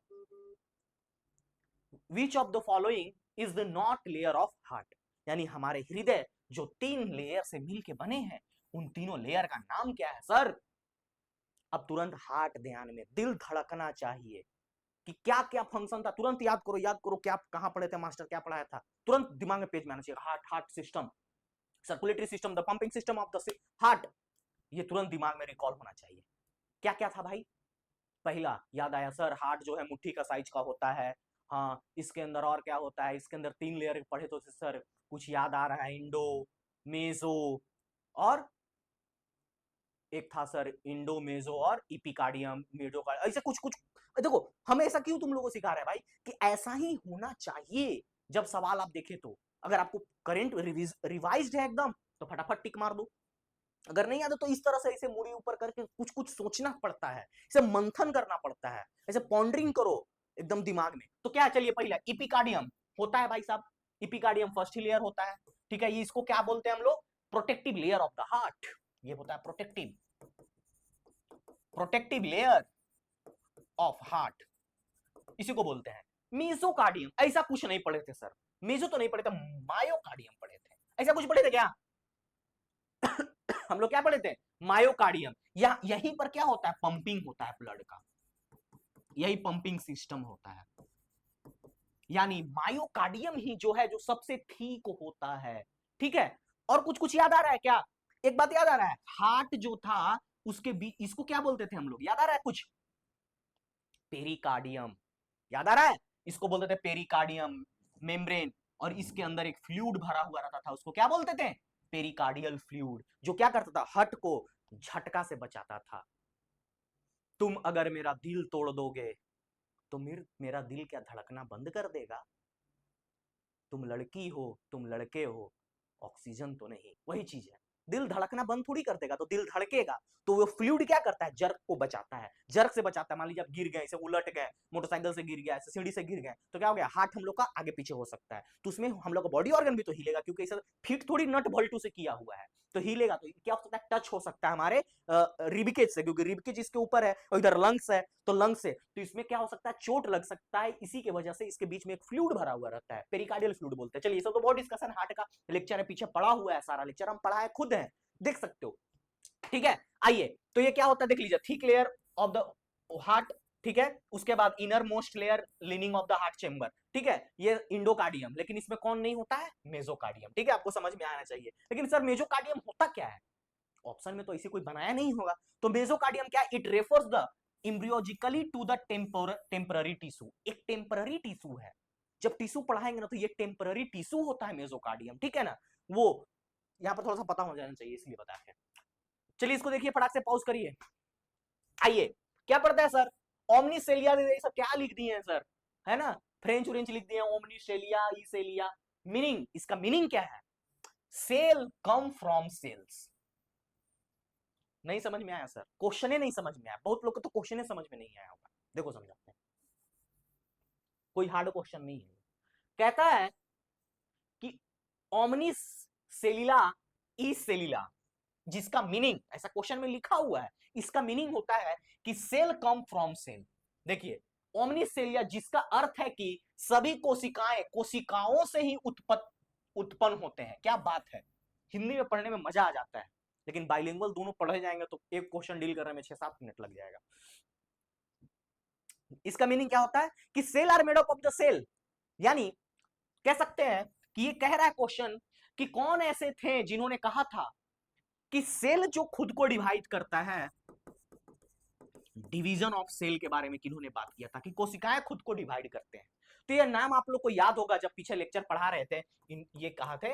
which of the following is the not layer of heart, यानी हमारे हृदय जो 3 लेयर से मिलके बने हैं, उन तीनों लेयर का नाम क्या है सर। अब तुरंत हार्ट ध्यान में, दिल धड़कना चाहिए कि क्या क्या फंक्शन था, तुरंत याद करो, याद करो क्या कहां पढ़े थे मास्टर, क्या पढ़ाया था, तुरंत दिमाग में पेज में आना चाहिए। Heart, heart system, circulatory system, the pumping system of the heart, ये तुरंत दिमाग में रिकॉल होना चाहिए। क्या क्या था भाई, पहला याद आया सर, हार्ट जो है मुट्ठी का साइज का होता है, हाँ इसके अंदर और क्या होता है, इसके अंदर 3 लेयर पढ़े तो सर कुछ याद आ रहा है, इंडो, मेजो, और एक था सर इंडो मेजो और इपिकार्डियम मेडोकार्डियम, ऐसे कुछ कुछ। देखो हम ऐसा क्यों तुम लोगों को सिखा रहे हैं भाई, कि ऐसा ही होना चाहिए जब सवाल आप देखे तो, अगर आपको करंट रिवाइज्ड है एकदम तो फटाफट टिक मार दो, अगर नहीं आता तो इस तरह से ऐसे मुड़ी ऊपर करके कुछ कुछ सोचना पड़ता है, इसे मंथन करना पड़ता है, ऐसे पॉन्डरिंग करो एकदम दिमाग में। तो क्या चलिए पहला इपिकार्डियम होता है भाई साहब, इपिकार्डियम फर्स्ट लेयर होता है, ठीक है, ये इसको क्या बोलते हैं हम लोग, protective layer of the heart, ये होता है protective, protective layer of heart, इसी को बोलते हैं। मेसोकार्डियम, ऐसा कुछ नहीं पढ़े थे सर, मेसो तो नहीं पढ़े थे, मायोकार्डियम पढ़े थे, ऐसा कुछ पढ़े थे क्या हम लोग क्या पढ़े थे, मायोकार्डियम, या यहीं पर क्या होता है, पंपिंग होता है ब्लड का, यही पंपिंग सिस्टम होता है, यानी मायोकार्डियम ही जो है जो सबसे ठीक होता है, ठीक है। और कुछ कुछ याद आ रहा है क्या, एक बात याद आ रहा है, हार्ट जो था उसके बीच, इसको क्या बोलते थे हम लोग, याद आ रहा है कुछ, पेरिकार्डियम, याद आ रहा है, इसको बोलते थे पेरिकार्डियम मेम्ब्रेन, और इसके अंदर एक फ्लूइड भरा हुआ रहता था, उसको क्या बोलते थे, पेरिकार्डियल फ्लूइड, जो क्या करता था, हार्ट को झटका से बचाता था। तुम अगर मेरा दिल तोड़ दोगे तो मेरा दिल क्या धड़कना बंद कर देगा, तुम लड़की हो, तुम लड़के हो, ऑक्सीजन तो नहीं, वही चीज है, दिल धड़कना बंद थोड़ी कर देगा, तो दिल धड़केगा, तो वो फ्लूइड क्या करता है, जर्क को बचाता है, जर्क से बचाता है, मान लीजिए आप गिर गए, ऐसे उलट गए, मोटरसाइकिल से गिर गया, ऐसे सीढ़ी से गिर गए, तो क्या हो गया, हार्ट हम लोग का आगे पीछे हो सकता है, तो उसमें हम लोग का बॉडी ऑर्गन भी तो हिलेगा, क्योंकि ऐसा फिट थोड़ी नट बोल्टू से किया हुआ है, तो हिलेगा, तो क्या हो सकता है, टच हो सकता है हमारे रिबिकेज से, क्योंकि रिबिकेज इसके ऊपर है और इधर लंग्स है, तो लंग्स से, तो इसमें क्या हो सकता है, चोट लग सकता है, इसी की वजह से इसके बीच में एक फ्लूइड भरा हुआ रहता है, पेरिकार्डियल फ्लूइड बोलते हैं। चलिए, सब तो बहुत डिस्कशन हार्ट का लेक्चर है, पीछे पड़ा हुआ है, सारा लेक्चर हम पढ़ाए खुद है, देख सकते हो, ठीक है। आइए, तो ये क्या होता है देख लीजिए, thick layer of the heart, ठीक है, उसके बाद inner most layer leaning of the heart chamber, ठीक है, ये इंडोकार्डियम, लेकिन इसमें कौन नहीं होता है, मेसोकार्डियम, ठीक है, आपको समझ में आना चाहिए। लेकिन सर मेसोकार्डियम होता क्या है, ऑप्शन में तो इसे कोई बनाया नहीं होगा, तो मेसोकार्डियम क्या, it refers the embryologically to the temporary tissue, एक टेम्पररी टिश्यू है, जब टिश्यू पढ़ाएंगे ना तो ये टेम्पररी टिश्यू होता है मेसोकार्डियम, ठीक है ना, वो यहां पर थोड़ा सा पता हो जाना चाहिए, इसलिए बता के। चलिए इसको देखिए, फटाक से पॉज करिए। आइए, क्या पढ़ता है सर, ओमनीसेलिया, ये सब क्या लिख दिए हैं सर, है ना, फ्रेंच फ्रेंच लिख दिए, ओमनीसेलिया, ईसेलिया, मीनिंग, इसका मीनिंग क्या है, सेल कम फ्रॉम सेल्स, नहीं समझ में आया सर, क्वेश्चन नहीं समझ में आया, बहुत लोग को तो क्वेश्चन समझ में नहीं आया होगा, देखो समझाते हैं, कोई हार्ड क्वेश्चन नहीं है, कहता है कि ओमनिस सेलिला ई सेलिला, जिसका मीनिंग, ऐसा क्वेश्चन में लिखा हुआ है, इसका मीनिंग होता है कि सेल कम फ्रॉम सेल, देखिए ओमनिसेलिया, जिसका अर्थ है कि सभी कोशिकाएं कोशिकाओं से ही उत्पन्न होते हैं, क्या बात है, हिंदी में पढ़ने में मजा आ जाता है, लेकिन बाइलिंगुअल दोनों पढ़े जाएंगे तो एक क्वेश्चन डील करने में 6-7 मिनट लग जाएगा। इसका मीनिंग क्या होता है कि cell are made up of the cell, यानी कह सकते हैं कि ये कह रहा है क्वेश्चन कि कौन ऐसे थे जिन्होंने कहा था कि सेल जो खुद को डिवाइड करता है, डिवीजन ऑफ सेल के बारे में किन्होंने बात किया था कि कोशिकाएं खुद को डिवाइड करते हैं, तो ये नाम आप लोग को याद होगा, जब पीछे लेक्चर पढ़ा रहे थे, ये कहा थे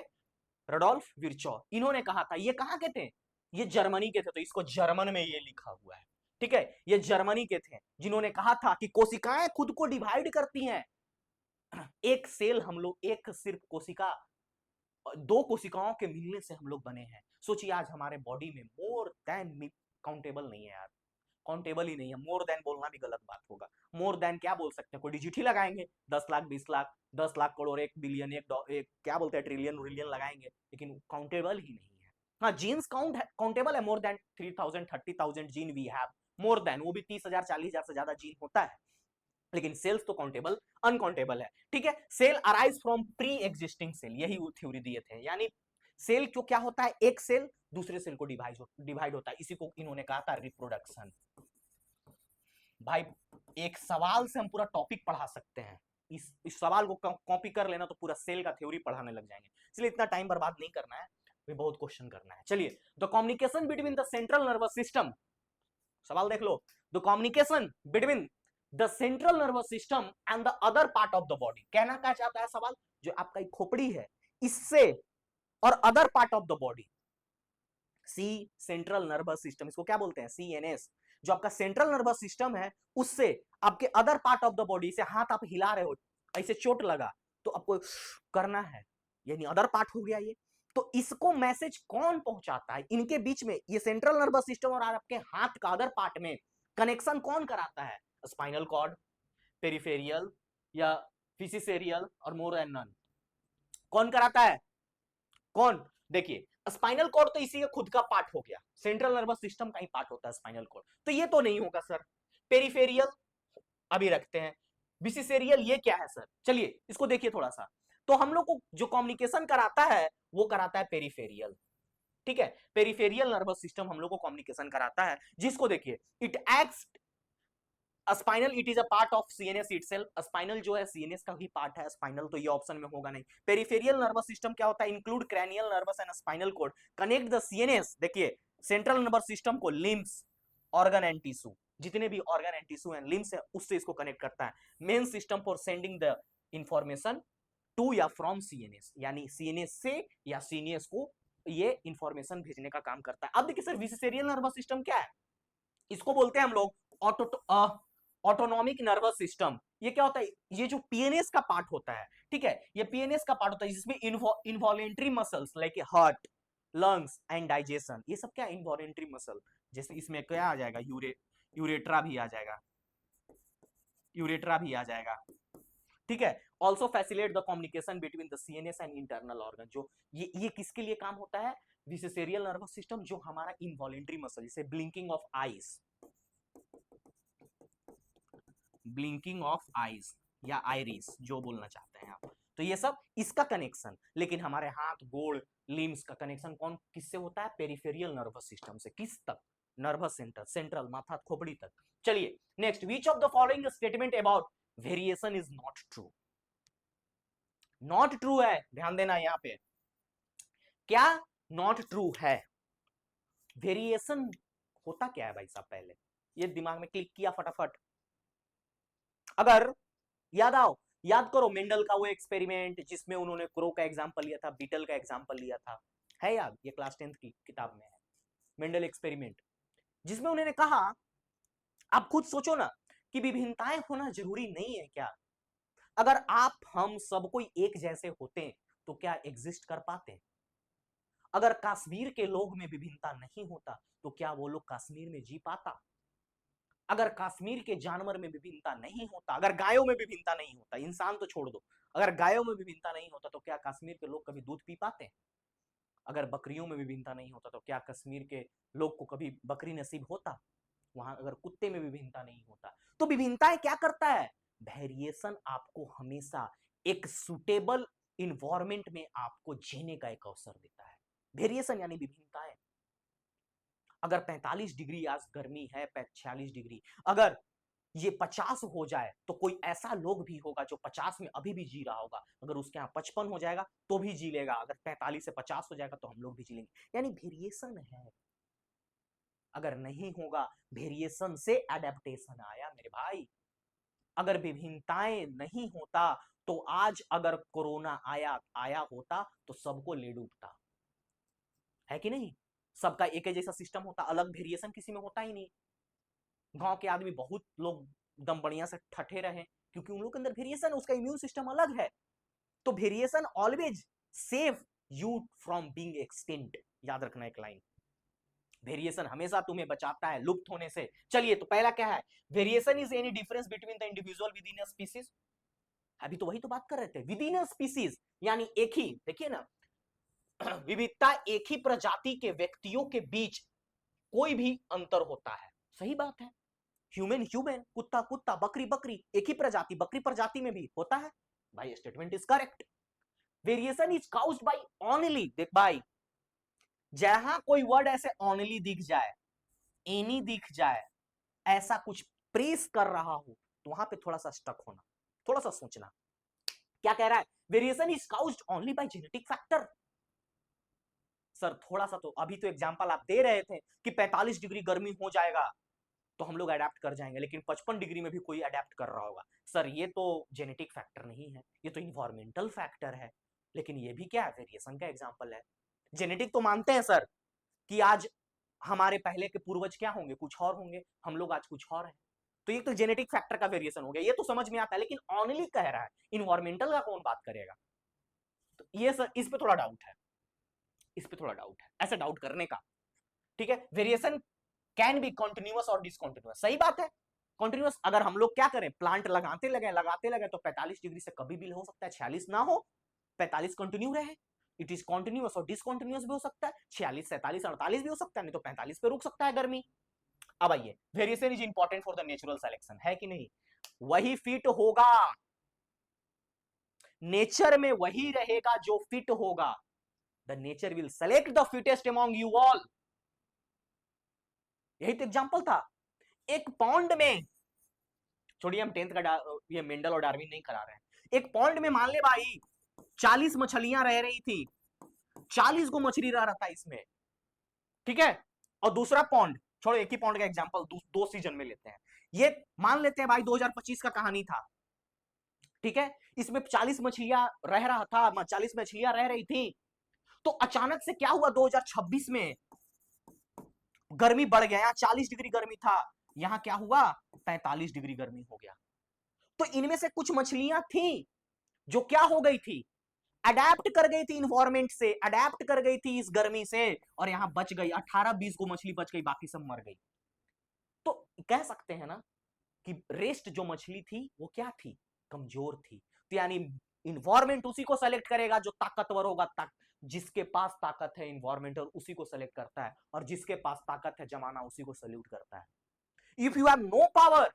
रडोल्फ विर्चो, इन्होंने कहा था। ये कहां के थे? ये जर्मनी के थे, तो इसको जर्मन में ये लिखा हुआ है, ठीक है। ये जर्मनी के थे जिन्होंने कहा था कि कोशिकाएं खुद को डिवाइड करती हैं। एक सेल हम लोग, एक सिर्फ कोशिका, दो कोशिकाओं के मिलने से हम लोग बने हैं। सोचिए आज हमारे बॉडी में मोर देन, काउंटेबल नहीं है यार, काउंटेबल ही नहीं है, मोर देन बोलना भी गलत बात होगा। मोर देन क्या बोल सकते हैं, कोई डिजिट ही लगाएंगे, 10 लाख, 20 लाख, 10 लाख करोड़, 1 बिलियन, एक क्या बोलते हैं, ट्रिलियन ट्रिलियन लगाएंगे, लेकिन काउंटेबल ही नहीं है। हाँ, जीन्स काउंटेबल है, more than 3000 30,000 gene we have, more than, वो भी 30,000 40,000 से ज्यादा जीन होता है, लेकिन सेल्स तो काउंटेबल अनकाउंटेबल है, ठीक है। Cell arise from pre existing cell, यही वो थ्योरी दिए थे। यानी सेल जो क्या होता है, एक सेल दूसरे सेल को डिवाइड होता है, इसी को इन्होंने कहा था रिप्रोडक्शन। भाई एक सवाल से हम पूरा टॉपिक पढ़ा सकते हैं, इस सवाल को कॉपी कर लेना तो पूरा सेल का थ्योरी पढ़ाने लग जाएंगे, इसलिए इतना टाइम बर्बाद नहीं करना है, बहुत क्वेश्चन करना है। चलिए, the communication between the central nervous system, सवाल देख लो, the communication between the central nervous system and the other part of the body. कहना क्या चाहता है सवाल, जो आपका एक खोपड़ी है, इससे और other part of the body, see central nervous system, इसको क्या बोलते हैं, सीएनएस, जो आपका सेंट्रल नर्वस सिस्टम है, उससे आपके other part of the body से, हाथ आप हिला रहे हो, ऐसे चोट लगा तो आपको करना है, यानी अदर पार्ट हो गया ये। तो इसको मैसेज कौन पहुंचाता है, इनके बीच में, ये सेंट्रल नर्वस सिस्टम और आपके हाथ का अदर पार्ट में कनेक्शन कौन कराता है? स्पाइनल कॉर्ड, पेरिफेरियल या फिसिसेरियल और मोर एंड नन, कौन कराता है? कौन? देखिए, स्पाइनल कॉर्ड तो इसी का खुद का पार्ट हो गया, सेंट्रल नर्वस सिस्टम का ही पार्ट होता है स्पाइनल कॉर्ड, तो ये तो नहीं होगा सर। पेरिफेरियल अभी रखते हैं, विसिसेरियल ये क्या है सर? चलिए इसको देखिए थोड़ा सा, तो हम लोग को जो कम्युनिकेशन कराता है वो कराता है पेरिफेरियल, ठीक है। पेरिफेरियल नर्वस सिस्टम हम लोग को कम्युनिकेशन कराता है, जिसको देखिए, it acts spinal, it is a part of CNS itself. Spinal जो है सीएनएस का ही पार्ट है, स्पाइनल तो ये ऑप्शन में होगा नहीं। पेरिफेरियल नर्वस सिस्टम क्या होता है? Include cranial nerves and spinal cord, connect the CNS, देखिए सेंट्रल नर्वस सिस्टम को लिम्स, ऑर्गन एंड टिश्यू, जितने भी organ and tissue and limbs है उससे इसको कनेक्ट करता है। Main system for sending the information to या फ्रॉम सीएनएस, यानी सीएनएस से या सीएनएस को ये इंफॉर्मेशन भेजने का काम करता है। अब देखिए सर, विसिसेरियल नर्वस सिस्टम क्या है? इसको बोलते हैं हम लोग ऑटोनॉमिक नर्वस सिस्टम। ये क्या होता है? ये जो पीएनएस का पार्ट होता है, ठीक है, ये पीएनएस का पार्ट होता है जिसमें involuntary muscles like heart, lungs and digestion, ये सब क्या इनवॉलेंट्री मसल, जैसे इसमें क्या आ जाएगा, यूरेट्रा भी आ जाएगा, यूरेट्रा भी आ जाएगा, ठीक है। Also facilitate the communication between the CNS and internal organ, जो ये किसके लिए काम होता है? विसिसेरियल नर्वस सिस्टम, जो हमारा इनवॉलेंट्री मसल, जैसे blinking of eyes, blinking of eyes या आइरिस, जो बोलना चाहते हैं आप, तो ये सब इसका कनेक्शन। लेकिन हमारे हाथ, गोड़, लिम्स का कनेक्शन कौन किससे होता है? पेरिफेरियल नर्वस सिस्टम से। किस तक? नर्वस सेंटर, सेंट्रल, माथा, खोपड़ी तक। चलिए next, which of the following statement about variation is not true? Not true है, ध्यान देना यहां पे, क्या नॉट ट्रू है? वेरिएशन होता क्या है भाई साहब? पहले ये दिमाग में क्लिक किया फटाफट, अगर याद करो मेंडल का वो एक्सपेरिमेंट जिसमें उन्होंने क्रो का एग्जांपल लिया था, बीटल का एग्जांपल लिया था, है याद? ये क्लास 10th की किताब में है, मेंडल एक्सपेरिमेंट, जिसमें उन्होंने कहा, आप खुद सोचो ना, कि विभिन्नताएं होना जरूरी नहीं है क्या? अगर आप हम सब कोई एक जैसे होते तो क्या एग्जिस्ट कर पाते? अगर कश्मीर के लोग में विभिन्नता नहीं होता तो क्या वो लोग कश्मीर में जी पाता? अगर कश्मीर के जानवर में विभिन्नता नहीं होता, अगर गायों में विभिन्नता नहीं होता, इंसान तो छोड़ दो, अगर गायों में विभिन्नता नहीं होता तो क्या कश्मीर के लोग कभी दूध पी पाते हैं? अगर बकरियों में विभिन्नता नहीं होता तो क्या कश्मीर के लोग को कभी बकरी नसीब होता? वहां अगर कुत्ते में विभिन्नता नहीं होता, तो विभिन्नताएं क्या करता है? वेरिएशन आपको हमेशा एक सुटेबल इन्वायरमेंट में आपको जीने का एक अवसर देता है। वेरिएशन यानी विभिन्नताएं। अगर 45 डिग्री आज गर्मी है, 46 डिग्री, अगर ये 50 हो जाए तो कोई ऐसा लोग भी होगा जो 50 में अभी भी जी रहा होगा, अगर उसके यहाँ 55 हो जाएगा तो भी जी लेगा, अगर 45 से 50 हो जाएगा तो हम लोग भी जी लेंगे। यानी वेरिएशन है। अगर नहीं होगा, वेरिएशन से एडेप्टेशन आया मेरे भाई। अगर विभिन्नताएं नहीं होता तो आज अगर कोरोना आया होता तो सबको ले डूबता, है कि नहीं? सबका एक ही जैसा सिस्टम होता, अलग वेरिएशन किसी में होता ही नहीं। गांव के आदमी बहुत लोग एकदम बढ़िया से ठठे रहे क्योंकि उन लोग के अंदर वेरिएशन, उसका इम्यून सिस्टम अलग है। तो variation always save you from being extinct. याद रखना एक लाइन, वेरिएशन हमेशा तुम्हें बचाता है लुप्त होने से। चलिए, तो पहला क्या है? Variation is any difference between the individual with in a species. अभी तो वही तो बात कर रहे थे, विद इन अ स्पीसीज यानी एक ही, देखिए ना, विविधता एक ही प्रजाति के व्यक्तियों के बीच कोई भी अंतर होता है। सही बात है, ह्यूमन ह्यूमन, कुत्ता कुत्ता, बकरी बकरी, एक ही प्रजाति, बकरी प्रजाति में भी होता है। भाई statement is correct. Variation is caused by only, देख भाई, जहां कोई वर्ड ऐसे ओनली दिख जाए, एनी दिख जाए, ऐसा कुछ प्रेस कर रहा हो, तो वहां पे थोड़ा सा स्टक होना, थोड़ा सा सोचना। क्या कह रहा है? Variation is caused only by genetic factor. Sir थोड़ा सा, तो अभी तो एग्जांपल आप दे रहे थे कि 45 डिग्री गर्मी हो जाएगा तो हम लोग अडेप्ट कर जाएंगे, लेकिन 55 डिग्री में भी कोई अडेप्ट कर रहा होगा। सर ये तो जेनेटिक फैक्टर नहीं है, ये तो इन्वायरमेंटल फैक्टर है। लेकिन ये भी क्या है? वेरिएशन का एग्जांपल है। जेनेटिक तो मानते हैं सर कि आज हमारे पहले के पूर्वज क्या होंगे, कुछ और होंगे, हम लोग आज कुछ और हैं। तो ये तो जेनेटिक फैक्टर का वेरिएशन हो गया, ये तो समझ में आता है। लेकिन ऑनली कह रहा है, इन्वायरमेंटल का कौन बात करेगा? तो ये सर इस पे थोड़ा डाउट है, इस पे थोड़ा डाउट है, ऐसा डाउट करने का। ठीक है, वेरिएशन कैन बी कंटिन्यूअस और डिसकंटिन्यूअस। सही बात है, कंटिन्यूअस अगर हम लोग क्या करें, प्लांट लगाते लगे तो 45 डिग्री से कभी भी हो सकता है 46 ना हो, 45 कंटिन्यू रहे। इट इज कंटिन्यूअस और डिसकंटिन्यूअस भी हो सकता है, 46 47 48 भी हो सकता है, नहीं तो 45 पे रुक सकता है गर्मी। अब आइए, variation is important for the natural selection, है कि नहीं? वही फिट होगा, नेचर में वही रहेगा जो फिट होगा। The nature will select the fittest among you all. यही तो एग्जांपल था। एक पॉन्ड में, छोड़िए हम 10th का ये मेंडल और डार्विन नहीं करा रहे हैं। एक पॉन्ड में मान ले भाई 40 मछलियां रह रही थी, 40 को मछली रह रहा था इसमें, ठीक है? और दूसरा पॉन्ड, छोड़ो एक ही पॉन्ड का एग्जांपल दो सीजन में लेते हैं। ये मान लेते हैं भाई 2025 का कहानी था, ठीक है? इसमें 40 मछलियां रह रहा था, 40 मछलियां रह रही थी। तो अचानक से क्या हुआ, 2026 में गर्मी बढ़ गया, यहाँ 40 डिग्री गर्मी था, यहां क्या हुआ, 45 डिग्री गर्मी हो गया। तो इनमें से कुछ मछलियां थी जो क्या हो गई थी, अडेप्ट कर गई थी इन्वायरमेंट से, अडेप्ट कर गई थी इस गर्मी से, और यहां बच गई 18-20 को मछली बच गई, बाकी सब मर गई। तो कह सकते हैं ना कि रेस्ट जो मछली थी वो क्या थी, कमजोर थी। तो यानी इन्वायरमेंट उसी को सेलेक्ट करेगा जो ताकतवर होगा, जिसके पास ताकत है इन्वायरमेंट और उसी को सेलेक्ट करता है, और जिसके पास ताकत है जमाना उसी को सल्यूट करता है। If you have no power,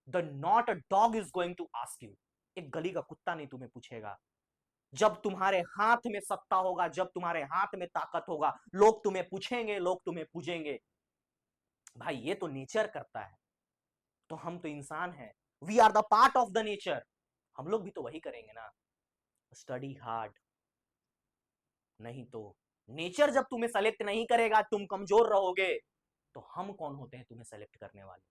the not a dog is going to ask you. एक गली का कुत्ता नहीं तुम्हें पूछेगा। जब तुम्हारे हाथ में सत्ता होगा, जब तुम्हारे हाथ में ताकत होगा, लोग तुम्हें पूछेंगे, लोग तुम्हें पूजेंगे। भाई ये तो नेचर करता है, तो हम तो इंसान हैं, we are the part of the nature, हम लोग भी तो वही करेंगे ना, स्टडी हार्ड। नहीं तो नेचर जब तुम्हें सेलेक्ट नहीं करेगा, तुम कमजोर रहोगे, तो हम कौन होते हैं तुम्हें सेलेक्ट करने वाले?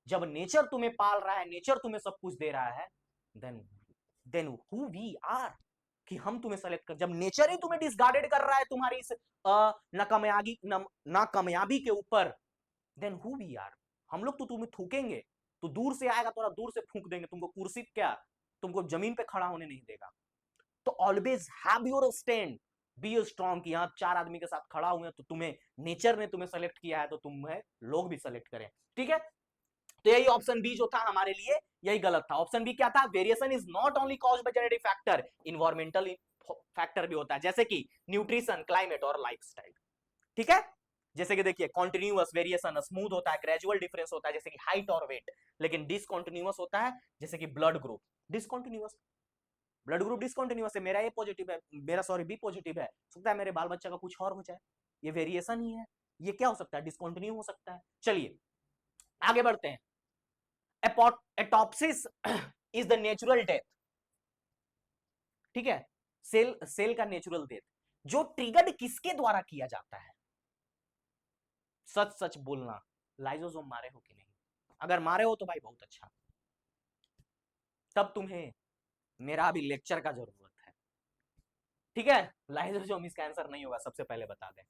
जब नेचर तुम्हें पाल रहा है, नेचर तुम्हें सब कुछ दे रहा है, then then who we are, कि हम तुम्हें सेलेक्ट कर, जब नेचर ही तुम्हें डिसगार्डेड कर रहा है तुम्हारी इस नाकामयाबी के ऊपर, देन हु वी आर। हम लोग तो तुम्हें थूकेंगे, तो दूर से आएगा, थोड़ा दूर से फूंक देंगे तुमको, कुर्सी क्या, तुमको जमीन पे खड़ा होने नहीं देगा। तो always have your stand, be strong, कि यहाँ 4 आदमी के साथ खड़ा हुए तो तुम्हें नेचर ने तुम्हें सेलेक्ट किया है, तो तुम्हें लोग भी सेलेक्ट करें, ठीक है? तो यही ऑप्शन बी जो था हमारे लिए, यही गलत था। ऑप्शन बी क्या था, variation is not only caused by genetic factor, environmental factor भी होता है, जैसे कि न्यूट्रिशन, क्लाइमेट और लाइफस्टाइल, ठीक है? जैसे कि देखिए, कॉन्टिन्यूअस वेरिएशन स्मूथ होता है, ग्रेजुअल डिफरेंस होता है जैसे कि हाइट और वेट, लेकिन डिसकॉन्टिन्यूअस होता है जैसे कि blood group. Discontinuous, blood group discontinuous है, मेरा ए पॉजिटिव है, मेरा सॉरी बी पॉजिटिव है, सकता है मेरे बाल बच्चा का कुछ और हो जाए, ये वेरिएशन ही है, ये क्या हो सकता है, डिसकॉन्टिन्यू हो सकता है। चलिए आगे बढ़ते हैं। एटॉप्सिस इज द नेचुरल डेथ, ठीक है? सेल का नेचुरल डेथ, जो ट्रिगर्ड किसके द्वारा किया जाता है? सच सच बोलना, लाइजोसोम मारे हो कि नहीं? अगर मारे हो तो भाई बहुत अच्छा, तब तुम्हें मेरा भी लेक्चर का जरूरत है। ठीक है, लाइसोसोम इसका आंसर नहीं होगा, सबसे पहले बता दें।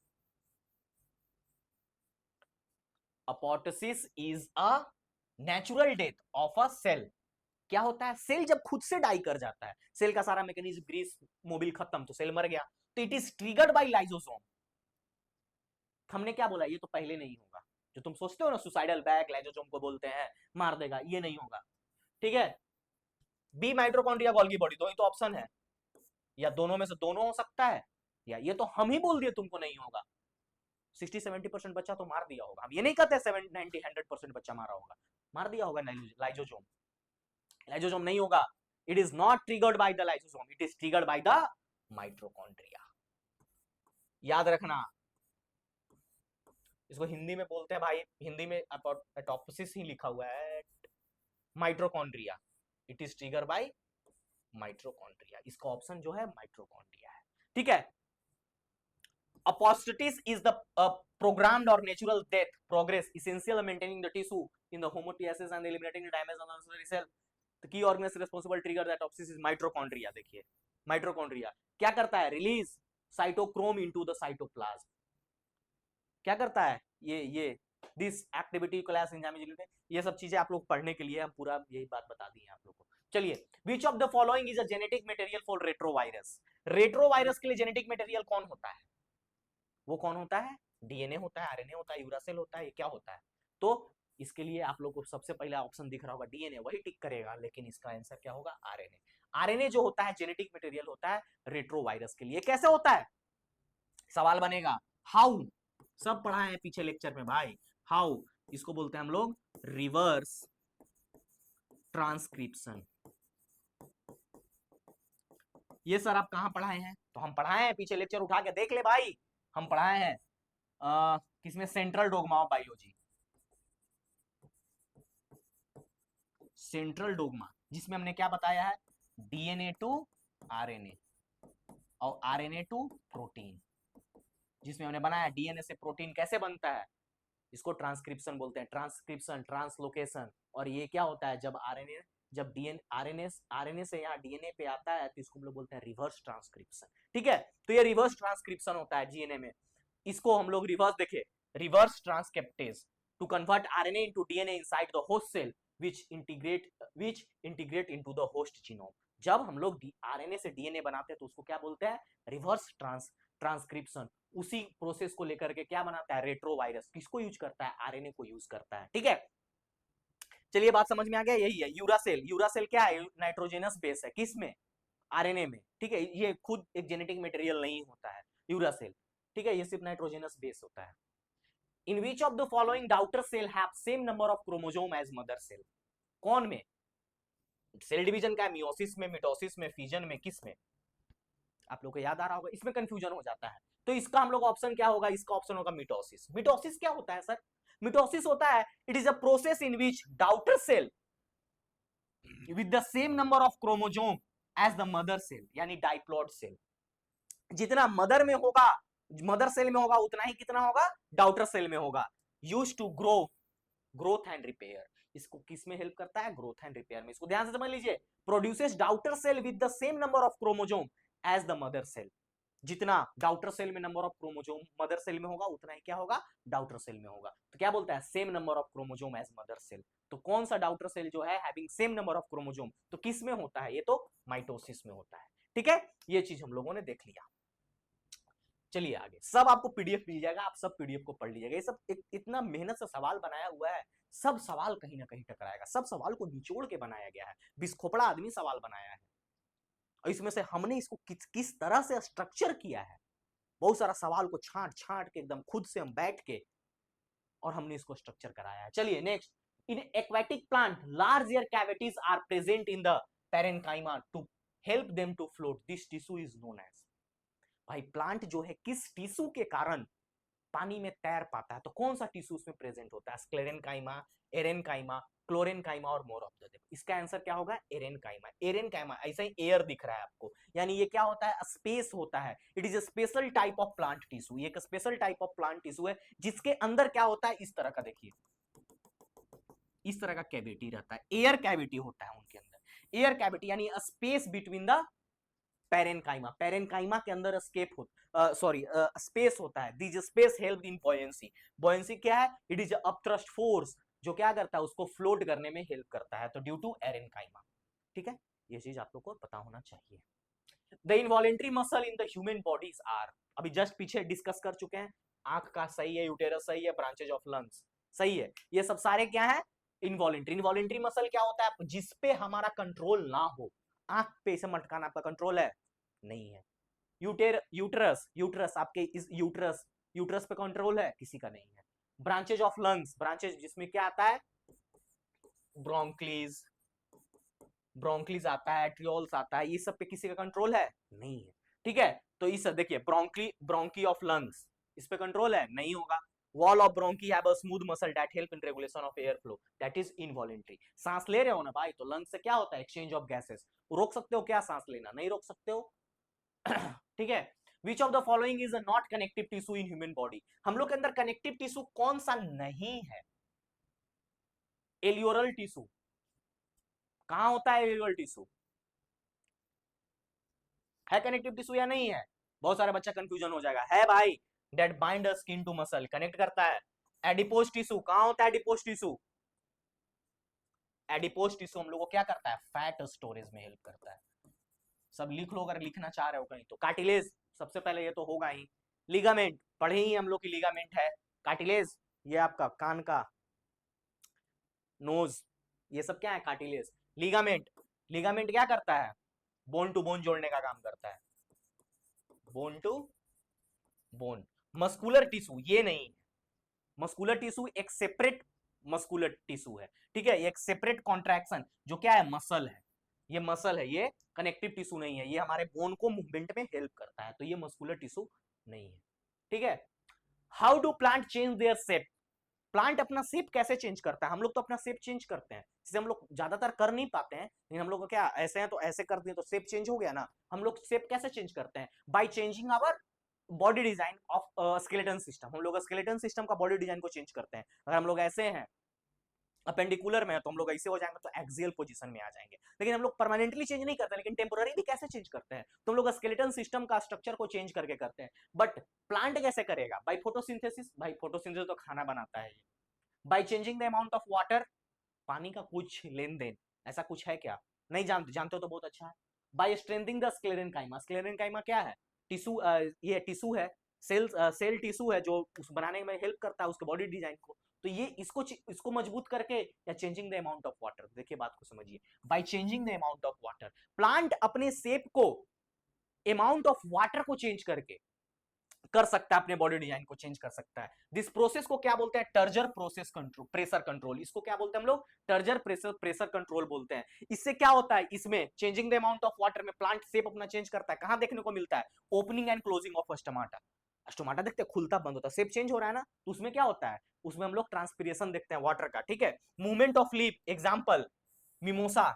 Apoptosis is a natural death of a cell. क्या होता है, सेल जब खुद से डाई कर जाता है, सेल का सारा मैकेनिज्म ग्रीस मोबिल खत्म, तो सेल मर गया, तो it is triggered by lysosome. हमने क्या बोला, ये तो पहले नहीं होगा। जो तुम सोचते हो ना सुसाइडल बैक लाइसोसोम को बोलते हैं मार देगा, ये नहीं होगा। ठीक है, बी माइटोकॉन्ड्रिया गोल्गी बॉडी, दो ही तो ऑप्शन है, या दोनों में से दोनों हो सकता है, या ये तो हम ही बोल दिए तुमको नहीं होगा। 60-70% बच्चा तो मार दिया होगा, हम ये नहीं कहते 70-90-100% बच्चा मारा होगा, मार दिया होगा लाइसोसोम। लाइसोसोम नहीं होगा, it is not triggered by the lysosome, it is triggered by the mitochondria. याद रखना, इसको हिंदी में बोलते हैं भाई, हिंदी में एटोप्सिस ही लिखा हुआ है, mitochondria, it is trigger by mitochondria, इसका ऑप्शन जो है माइटोकॉन्ड्रिया है। ठीक है, apostasis is the programmed or natural death progress essential in maintaining the tissue in the homeostasis and eliminating the damage on the necessary cell. The key organ responsible trigger that toxicity is mitochondria। देखिए mitochondria क्या करता है, release cytochrome into the cytoplasm. क्या करता है ये this activity class enzyme, ये सब चीजें आप लोग पढ़ने के लिए हम पूरा यही बात बता दी है आप लोग को। चलिए, विच of the following is a genetic material for retrovirus. Retrovirus के लिए जेनेटिक मटेरियल कौन होता है, वो कौन होता है, डीएनए होता है, आरएनए होता है, यूरासेल होता है, ये क्या होता है। तो इसके लिए आप लोग को सबसे पहला ऑप्शन दिख रहा होगा डीएनए, वही टिक करेगा, लेकिन इसका आंसर क्या होगा, आरएनए। आरएनए जो होता है जेनेटिक मटेरियल होता है रेट्रोवायरस के लिए। कैसे होता है, सवाल बनेगा हाउ, सब पढ़ा है पीछे लेक्चर में भाई, हाउ, इसको बोलते हैं हम लोग रिवर्स ट्रांसक्रिप्शन। ये सर आप कहां पढ़ाए हैं, तो हम पढ़ाए हैं पीछे लेक्चर, उठा के देख ले भाई, हम पढ़ाए हैं किसमें, central dogma of biology, central dogma, जिसमें हमने क्या बताया है, डीएनए टू आरएनए और आरएनए टू प्रोटीन, जिसमें हमने बनाया डीएनए से प्रोटीन कैसे बनता है, इसको ट्रांसक्रिप्शन बोलते हैं, ट्रांसक्रिप्शन ट्रांसलोकेशन। और ये क्या होता है, जब आरएनए जब डीएनए आरएनए से यहाँ डीएनए पे आता है तो इसको हम लोग बोलते हैं रिवर्स ट्रांसक्रिप्शन। ठीक है, तो ये रिवर्स ट्रांसक्रिप्शन होता है डीएनए में, इसको हम लोग रिवर्स देखे, reverse transcriptase to convert RNA into DNA inside the host cell which integrate into the host genome। जब हम लोग आरएनए से डीएनए बनाते हैं तो उसको क्या बोलते हैं, रिवर्स ट्रांसक्रिप्शन। उसी प्रोसेस को लेकर के क्या बनाता है, रेट्रोवायरस किसको यूज करता है, आरएनए को यूज करता है। ठीक है, चलिए बात समझ में आ गया, यही है यूरासेल। यूरासेल क्या है, नाइट्रोजनस बेस है, किसमें, आरएनए में। ठीक है, ये खुद एक जेनेटिक मटेरियल नहीं होता है यूरासेल, ठीक है, ये सिर्फ नाइट्रोजनस बेस होता है। In which of the following daughter cell have same number of chromosome as mother cell. कौन में, सेल डिवीजन का है, मियोसिस में, मिटोसिस में, फिजन में, किस में, आप लोग को याद आ रहा होगा, इसमें कंफ्यूजन हो जाता है। तो इसका हम लोग ऑप्शन क्या होगा, इसका ऑप्शन होगा मिटोसिस। मिटोसिस क्या होता है सर, मिटोसिस होता है it is a process in which daughter cell with the same number of chromosome as the mother cell, यानी डाइप्लॉइड सेल, जितना मदर में होगा, मदर सेल में होगा उतना ही कितना होगा, डाउटर सेल में होगा, use to growth and repair. इसको किस में हेल्प करता है, ग्रोथ एंड रिपेयर में। इसको ध्यान से समझ लीजिए, produces daughter cell with the same number of chromosome as the mother cell, जितना डाउटर सेल में number of chromosome mother cell में होगा उतना ही क्या होगा, डाउटर सेल में होगा। तो क्या बोलता है, same number of chromosome as mother cell. तो कौन सा डाउटर सेल जो है having same number of chromosome, तो किस में होता है, ये तो माइटोसिस में होता है। ठीक है, ये चीज हम लोगों ने देख लिया। चलिए आगे, सब आपको पीडीएफ मिल जाएगा, आप सब पीडीएफ को पढ़ लीजिएगा। ये सब इतना मेहनत से सवाल बनाया हुआ है, सब सवाल कहीं ना कहीं टकराएगा, सब सवाल को निचोड़ के बनाया गया है, बिस्खोपड़ा आदमी सवाल बनाया है, और इसमें से हमने इसको किस तरह से स्ट्रक्चर किया है, बहुत सारा सवाल को छांट छांट के एकदम खुद से हम बैठ के और हमने इसको स्ट्रक्चर कराया है। चलिए next, in aquatic plant large air cavities are present in the parenchyma to help them to float, this tissue is known as. भाई प्लांट जो है किस टिश्यू के कारण पानी में तैर पाता है, तो कौन सा टिश्यू उसमें प्रेजेंट होता है, स्क्लेरेनकाइमा, एरेनकाइमा, क्लोरेनकाइमा और मोर ऑफ द देम। इसका आंसर क्या होगा, एरेनकाइमा। एरेनकाइमा ऐसा ही एयर दिख रहा है आपको, यानी ये क्या होता है, स्पेस होता है, it is a special type of plant tissue, ये एक special type of plant tissue है जिसके अंदर क्या होता है, इस तरह का देखिए, इस तरह का कैविटी रहता है, एयर कैविटी होता है उनके अंदर। एयर कैविटी यानी space between the parenchyma, parenchyma के अंदर स्पेस होता है। This space help in buoyancy, buoyancy क्या है? इट इज अपथ्रस्ट फोर्स जो क्या करता है उसको फ्लोट करने में हेल्प करता है, तो ड्यू टू एरेनकाइमा। ठीक है, ये चीज आप लोग को पता होना चाहिए। The involuntary muscle in the human bodies are, अभी जस्ट पीछे डिस्कस कर चुके हैं, आंख का सही है, यूटेरस सही है, ब्रांचेज ऑफ लंग्स सही है, ये सब सारे क्या है? इनवॉलेंट्री। इनवॉलेंट्री मसल क्या होता है? जिसपे हमारा कंट्रोल ना हो। आंख पे इसे मटकाना आपका कंट्रोल है? नहीं है। यूटरस, यूटरस आपके इस यूटरस, यूटरस पे कंट्रोल है? किसी का नहीं है। ब्रांचेज ऑफ लंग्स, ब्रांचेज जिसमें क्या आता है? ब्रोंक्लीज, ब्रोंक्लीज आता है, ट्रियोल्स आता है, ये सब पे किसी का कंट्रोल है? नहीं है। ठीक है, तो इस देखिए ब्रोंकी ऑफ लंग्स, इस पे कंट्रोल है? नहीं होगा। Wall of bronchi have a smooth muscle that help in regulation of air flow, that is involuntary. सांस ले रहे हो ना भाई, तो लंग्स से क्या होता है? Exchange of gases. रोक सकते हो क्या सांस लेना? नहीं रोक सकते हो। ठीक है, which of the following is not connective tissue in human body, हम लोग के अंदर कनेक्टिव टिश्यू कौन सा नहीं है? एलियोरल टिश्यू। कहां होता है एलियोरल टिश्यू? है कनेक्टिव टिश्यू या नहीं है? बहुत सारे बच्चा कंफ्यूजन हो जाएगा। है भाई, that bind a skin to muscle, connect करता है। एडिपोज टिश्यू कहां होता है? एडिपोज टिश्यू, एडिपोज टिश्यू हम लोग को क्या करता है? फैट स्टोरेज में हेल्प करता है। सब लिख लो अगर लिखना चाह रहे हो कहीं तो। कार्टिलेज सबसे पहले, ये तो होगा ही। लिगामेंट पढ़े ही हम लोग की लिगामेंट है। कार्टिलेज ये आपका कान का, नोज, ये सब क्या है? कार्टिलेज। लिगामेंट, लिगामेंट क्या करता है? बोन टू बोन जोड़ने का काम करता है, bone to bone. Muscular tissue ये नहीं है, मस्कुलर टिश्यू एक सेपरेट मस्कुलर टिश्यू है। ठीक है, एक सेपरेट कॉन्ट्रैक्शन जो क्या है? मसल है, ये मसल है, ये कनेक्टिव टिश्यू नहीं है, ये हमारे बोन को मूवमेंट में हेल्प करता है, तो ये मस्कुलर टिश्यू नहीं है। ठीक है, how do plant change their shape, plant अपना शेप कैसे चेंज करता है? हम लोग तो अपना शेप चेंज करते हैं, जिसे हम लोग ज्यादातर कर नहीं पाते हैं, लेकिन हम लोग को क्या ऐसे हैं तो ऐसे कर दिए तो शेप चेंज हो गया ना। हम लोग शेप कैसे चेंज करते हैं? By changing our body design of skeleton system, हम लोग स्केलेटन सिस्टम का बॉडी डिजाइन को चेंज करते हैं। अगर हम लोग ऐसे हैं, अपेंडिकुलर में है, तो हम लोग ऐसे हो जाएंगे तो एक्सियल पोजीशन में आ जाएंगे। लेकिन हम लोग परमानेंटली चेंज नहीं करते, लेकिन टेम्पोररीली कैसे चेंज करते हैं? तो हम लोग स्केलेटन सिस्टम का स्ट्रक्चर को चेंज करके करते हैं। बट प्लांट कैसे करेगा? बाय फोटोसिंथेसिस, भाई फोटोसिंथेसिस तो खाना बनाता है। By changing the amount of water, पानी का कुछ लेन देन, ऐसा कुछ है क्या? नहीं जानते, जानते हो तो बहुत अच्छा है। By strengthening the sclerenchyma, sclerenchyma क्या है? टिश्यू, ये टिश्यू है, सेल टिश्यू है जो उस बनाने में हेल्प करता है उसके बॉडी डिजाइन को। तो ये इसको मजबूत करके, या changing the amount of water, देखिए बात को समझिए, by changing the amount of water, plant अपने शेप को अमाउंट ऑफ वाटर को चेंज करके कर सकता है, अपने बॉडी डिजाइन को चेंज कर सकता है। दिस प्रोसेस को क्या बोलते हैं? टर्जर प्रोसेस कंट्रोल, प्रेशर कंट्रोल, इसको क्या बोलते हैं हम लोग? टर्जर प्रेशर कंट्रोल बोलते हैं। इससे क्या होता है? इसमें changing the amount of water में प्लांट शेप अपना चेंज करता है। कहां देखने को मिलता है? Opening and closing of stomata, stomata देखते हैं खुलता बंद होता है, शेप चेंज हो रहा है ना, तो उसमें क्या होता है? उसमें हम लोग ट्रांसपीरेशन देखते हैं वाटर का। ठीक है, movement of leaf, example Mimosa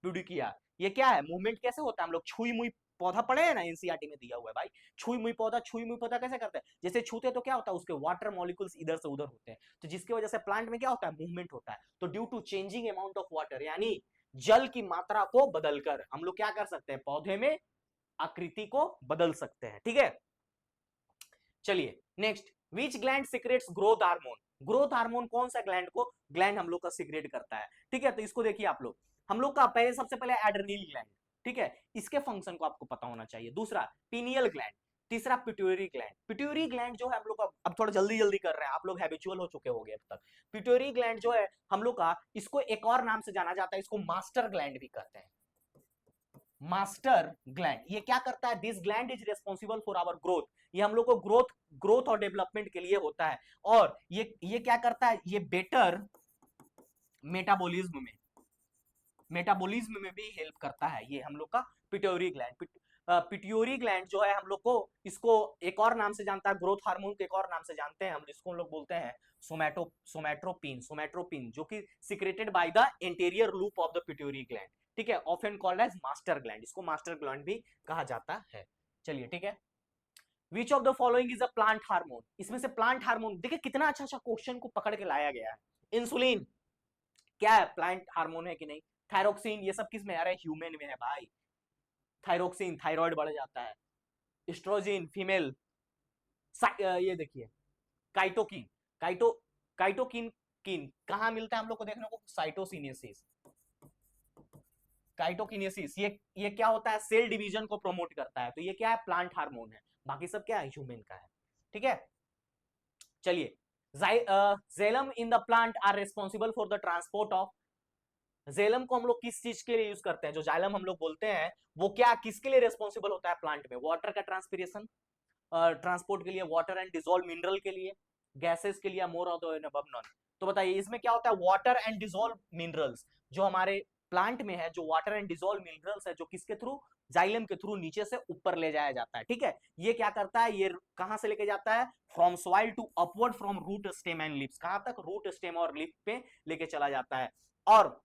pudica, ये क्या है? मूवमेंट कैसे होता है? हम लोग छुई मुई पौधा पढ़े हैं ना, एनसीईआरटी में दिया हुआ है भाई। छुई मुई पौधा, छुई मुई पौधा कैसे करते हैं? जैसे छूते तो क्या होता है? उसके वाटर मॉलिक्यूल्स इधर से उधर होते हैं, तो जिसकी वजह से प्लांट में क्या होता है? मूवमेंट होता है। तो due to changing amount of water, यानी जल की मात्रा को बदलकर हम लोग क्या कर सकते हैं? पौधे में आकृति को बदल सकते हैं। ठीक है, चलिए नेक्स्ट, विच gland secrets growth hormone, growth hormone कौन सा ग्लैंड को, ग्लैंड हम लोग का सीक्रेट करता है? ठीक है, तो इसको देखिए आप लोग, हम लोग का पहले सबसे पहले एड्रेनल ग्लैंड। ठीक है, इसके फंक्शन को आपको पता होना चाहिए। दूसरा पीनियल ग्लैंड, तीसरा पिट्यूटरी ग्लैंड। पिट्यूटरी ग्लैंड जो है हम लोग का, अब थोड़ा जल्दी जल्दी कर रहे हैं, आप लोग हैबिचुअल हो चुके होंगे अब तक। पिट्यूटरी ग्लैंड जो है हम लोग का, इसको एक और नाम से जाना जाता है, इसको मास्टर ग्लैंड भी कहते हैं। मास्टर ग्लैंड ये क्या करता है? This gland is responsible for our growth, ये हम लोग को ग्रोथ और डेवलपमेंट के लिए होता है। और ये क्या करता है? ये बेटर मेटाबॉलिज्म में भी हेल्प करता है, ये हम लोग का पिट्यूटरी ग्लैंड। पिट्यूटरी ग्लैंड जो है हम लोग को, इसको एक और नाम से जानता है, ग्रोथ हार्मोन के एक और नाम से जानते हैं हम, जिसको हम लोग बोलते हैं सोमैट्रोपिन, जो कि secreted by the anterior lobe of the pituitary gland. ठीक है, often called as master gland, इसको मास्टर ग्लैंड भी कहा जाता है। चलिए ठीक है, which of the following is a plant hormone, इसमें से प्लांट हार्मोन देखिए कितना अच्छा अच्छा क्वेश्चन को पकड़ के लाया गया है। इंसुलिन, क्या है, प्लांट हार्मोन है कि नहीं? थायरोक्सिन ये सब किस में? अरे ह्यूमन में है भाई। थायरोक्सिन थायराइड बढ़ जाता है, एस्ट्रोजन फीमेल, ये देखिए काइटोकिन, काइटो काइटोकिन किन कहां मिलता है हम लोग को देखने को? साइटोसिनेसिस, काइटोकिनेसिस, ये क्या होता है? सेल डिवीजन को प्रमोट करता है, तो ये क्या है? प्लांट हार्मोन है। बाकी सब क्या है? ह्यूमन का है। ठीक है, चलिए, xylem in the plant are responsible for the transport of, xylem को हम लोग किस चीज के लिए यूज करते हैं? जो जाइलम हम लोग बोलते हैं वो क्या किसके लिए रिस्पॉन्सिबल होता है प्लांट में? वाटर का ट्रांसपिरेशन, ट्रांसपोर्ट के लिए, वाटर एंड डिजोल्व मिनरल के लिए, गैसेस के लिए, more of the above non. तो बताइए इसमें क्या होता है? वाटर एंड डिजोल्व मिनरल्स जो हमारे प्लांट में है, जो वाटर एंड डिजोल्व मिनरल्स है, जो किसके थ्रू? जाइलम के थ्रू नीचे से ऊपर ले जाया जाता है। ठीक है, ये क्या करता है? ये कहां से लेके जाता है? From soil to upward from root stem and leaves, कहां तक? रूट स्टेम और लिप पे लेके चला जाता है। और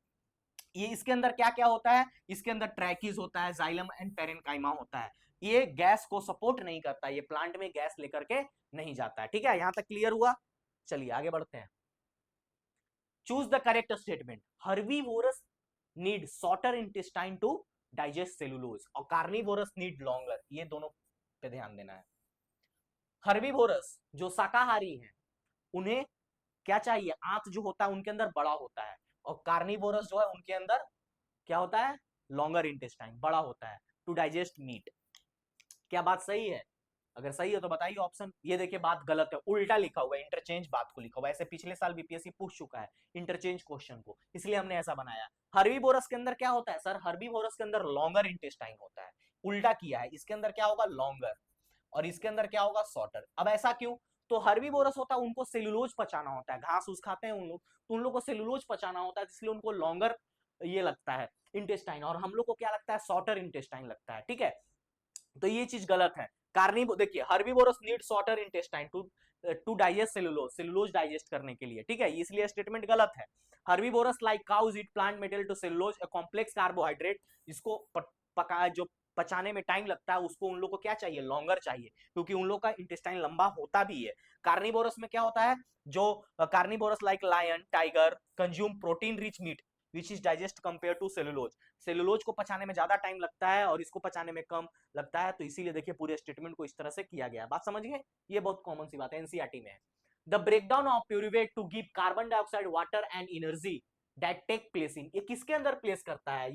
ये इसके अंदर क्या क्या होता है? इसके अंदर ट्रैकीज होता है, जाइलम एंड पेरेन्काइमा होता है। ये गैस को सपोर्ट नहीं करता, ये प्लांट में गैस लेकर के नहीं जाता है। ठीक है, यहां तक क्लियर हुआ? चलिए आगे बढ़ते हैं। Choose the correct statement. Herbivores need shorter intestine to digest cellulose और कार्निवोरस नीड लॉन्गर, ये दोनों पे ध्यान देना है। हर्बीवोरस जो शाकाहारी हैं उन्हें क्या चाहिए? आंत जो होता है उनके अंदर बड़ा होता है, और कार्निवोरस जो है उनके अंदर क्या होता है? लॉन्गर इंटेस्टाइन, बड़ा होता है टू डाइजेस्ट मीट। क्या बात सही है? अगर सही है तो बताइए ऑप्शन। ये देखिए बात गलत है, उल्टा लिखा हुआ है, इंटरचेंज बात को लिखा हुआ है। ऐसे पिछले साल बीपीएससी पूछ चुका है इंटरचेंज क्वेश्चन को, इसलिए हमने ऐसा बनाया। हर्बीवोरस के अंदर क्या होता है सर? हर्बीवोरस के अंदर लॉन्गर इंटेस्टाइन होता है, उल्टा किया है। इसके अंदर क्या होगा? लॉन्गर, और इसके अंदर क्या होगा? शॉर्टर। अब ऐसा क्यों? तो हर्बीवोरस होता है उनको सेलुलोज पचाना होता है, घास उस खाते हैं उन लोग, तो उन लोग को सेलुलोज पचाना होता है, इसलिए उनको लॉन्गर ये लगता है इंटेस्टाइन, और हम लोग को क्या लगता है? शॉर्टर इंटेस्टाइन लगता है। ठीक है, तो ये चीज गलत है। कार्निवो देखिए, herbivores need shorter intestine to digest cellulose, cellulose digest करने के लिए। ठीक है, इसलिए स्टेटमेंट गलत है। Herbivores like cows eat plant material to cellulose a complex carbohydrate, इसको पका जो पचाने में टाइम लगता है उसको उन लोग को क्या चाहिए? लॉन्गर चाहिए, क्योंकि उन लोग का इंटेस्टाइन लंबा होता भी है। कार्निवोरस में क्या होता है? जो carnivores like lion tiger consume protein rich meat which is digest compare to cellulose, cellulose को पचाने में ज्यादा टाइम लगता है और इसको पचाने में कम लगता है, तो इसीलिए देखिए पूरे स्टेटमेंट को इस तरह से किया गया। बात समझ गए? ये बहुत कॉमन सी बात है, एनसीईआरटी में है। The breakdown of pyruvate to give carbon dioxide water and energy that take place in, ये किसके अंदर प्लेस करता है?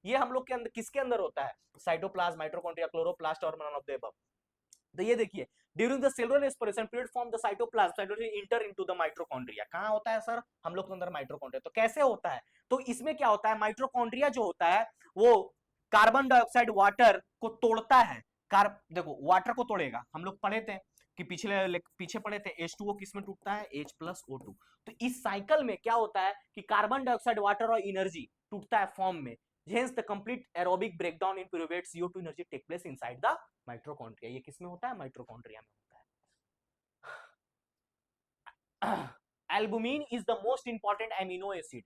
ये हम लोग के अंदर किसके अंदर होता है? साइटोप्लाज्म, माइटोकॉन्ड्रिया, क्लोरोप्लास्ट और नन ऑफ द अबव। तो ये देखिए, during the cellular respiration period from the cytoplasm cytoplasm inter into the mitochondria, कहां होता है सर? हम लोग के अंदर माइटोकॉन्ड्रिया। तो कैसे होता है? तो इसमें क्या होता है? माइटोकॉन्ड्रिया जो होता है वो कार्बन डाइऑक्साइड वाटर को तोड़ता है। देखो वाटर को तोड़ेगा, हम लोग पढ़े थे कि पीछे पढ़े थे H2O किस में टूटता है? H+O2। तो इस साइकिल में क्या होता है कि कार्बन डाइऑक्साइड वाटर और एनर्जी टूटता है फॉर्म में, hence the complete aerobic breakdown in pyruvate CO2 energy take place inside the mitochondria। ये किसमें होता है? माइटोकॉन्ड्रिया में होता है। Albumin is the most important amino acid,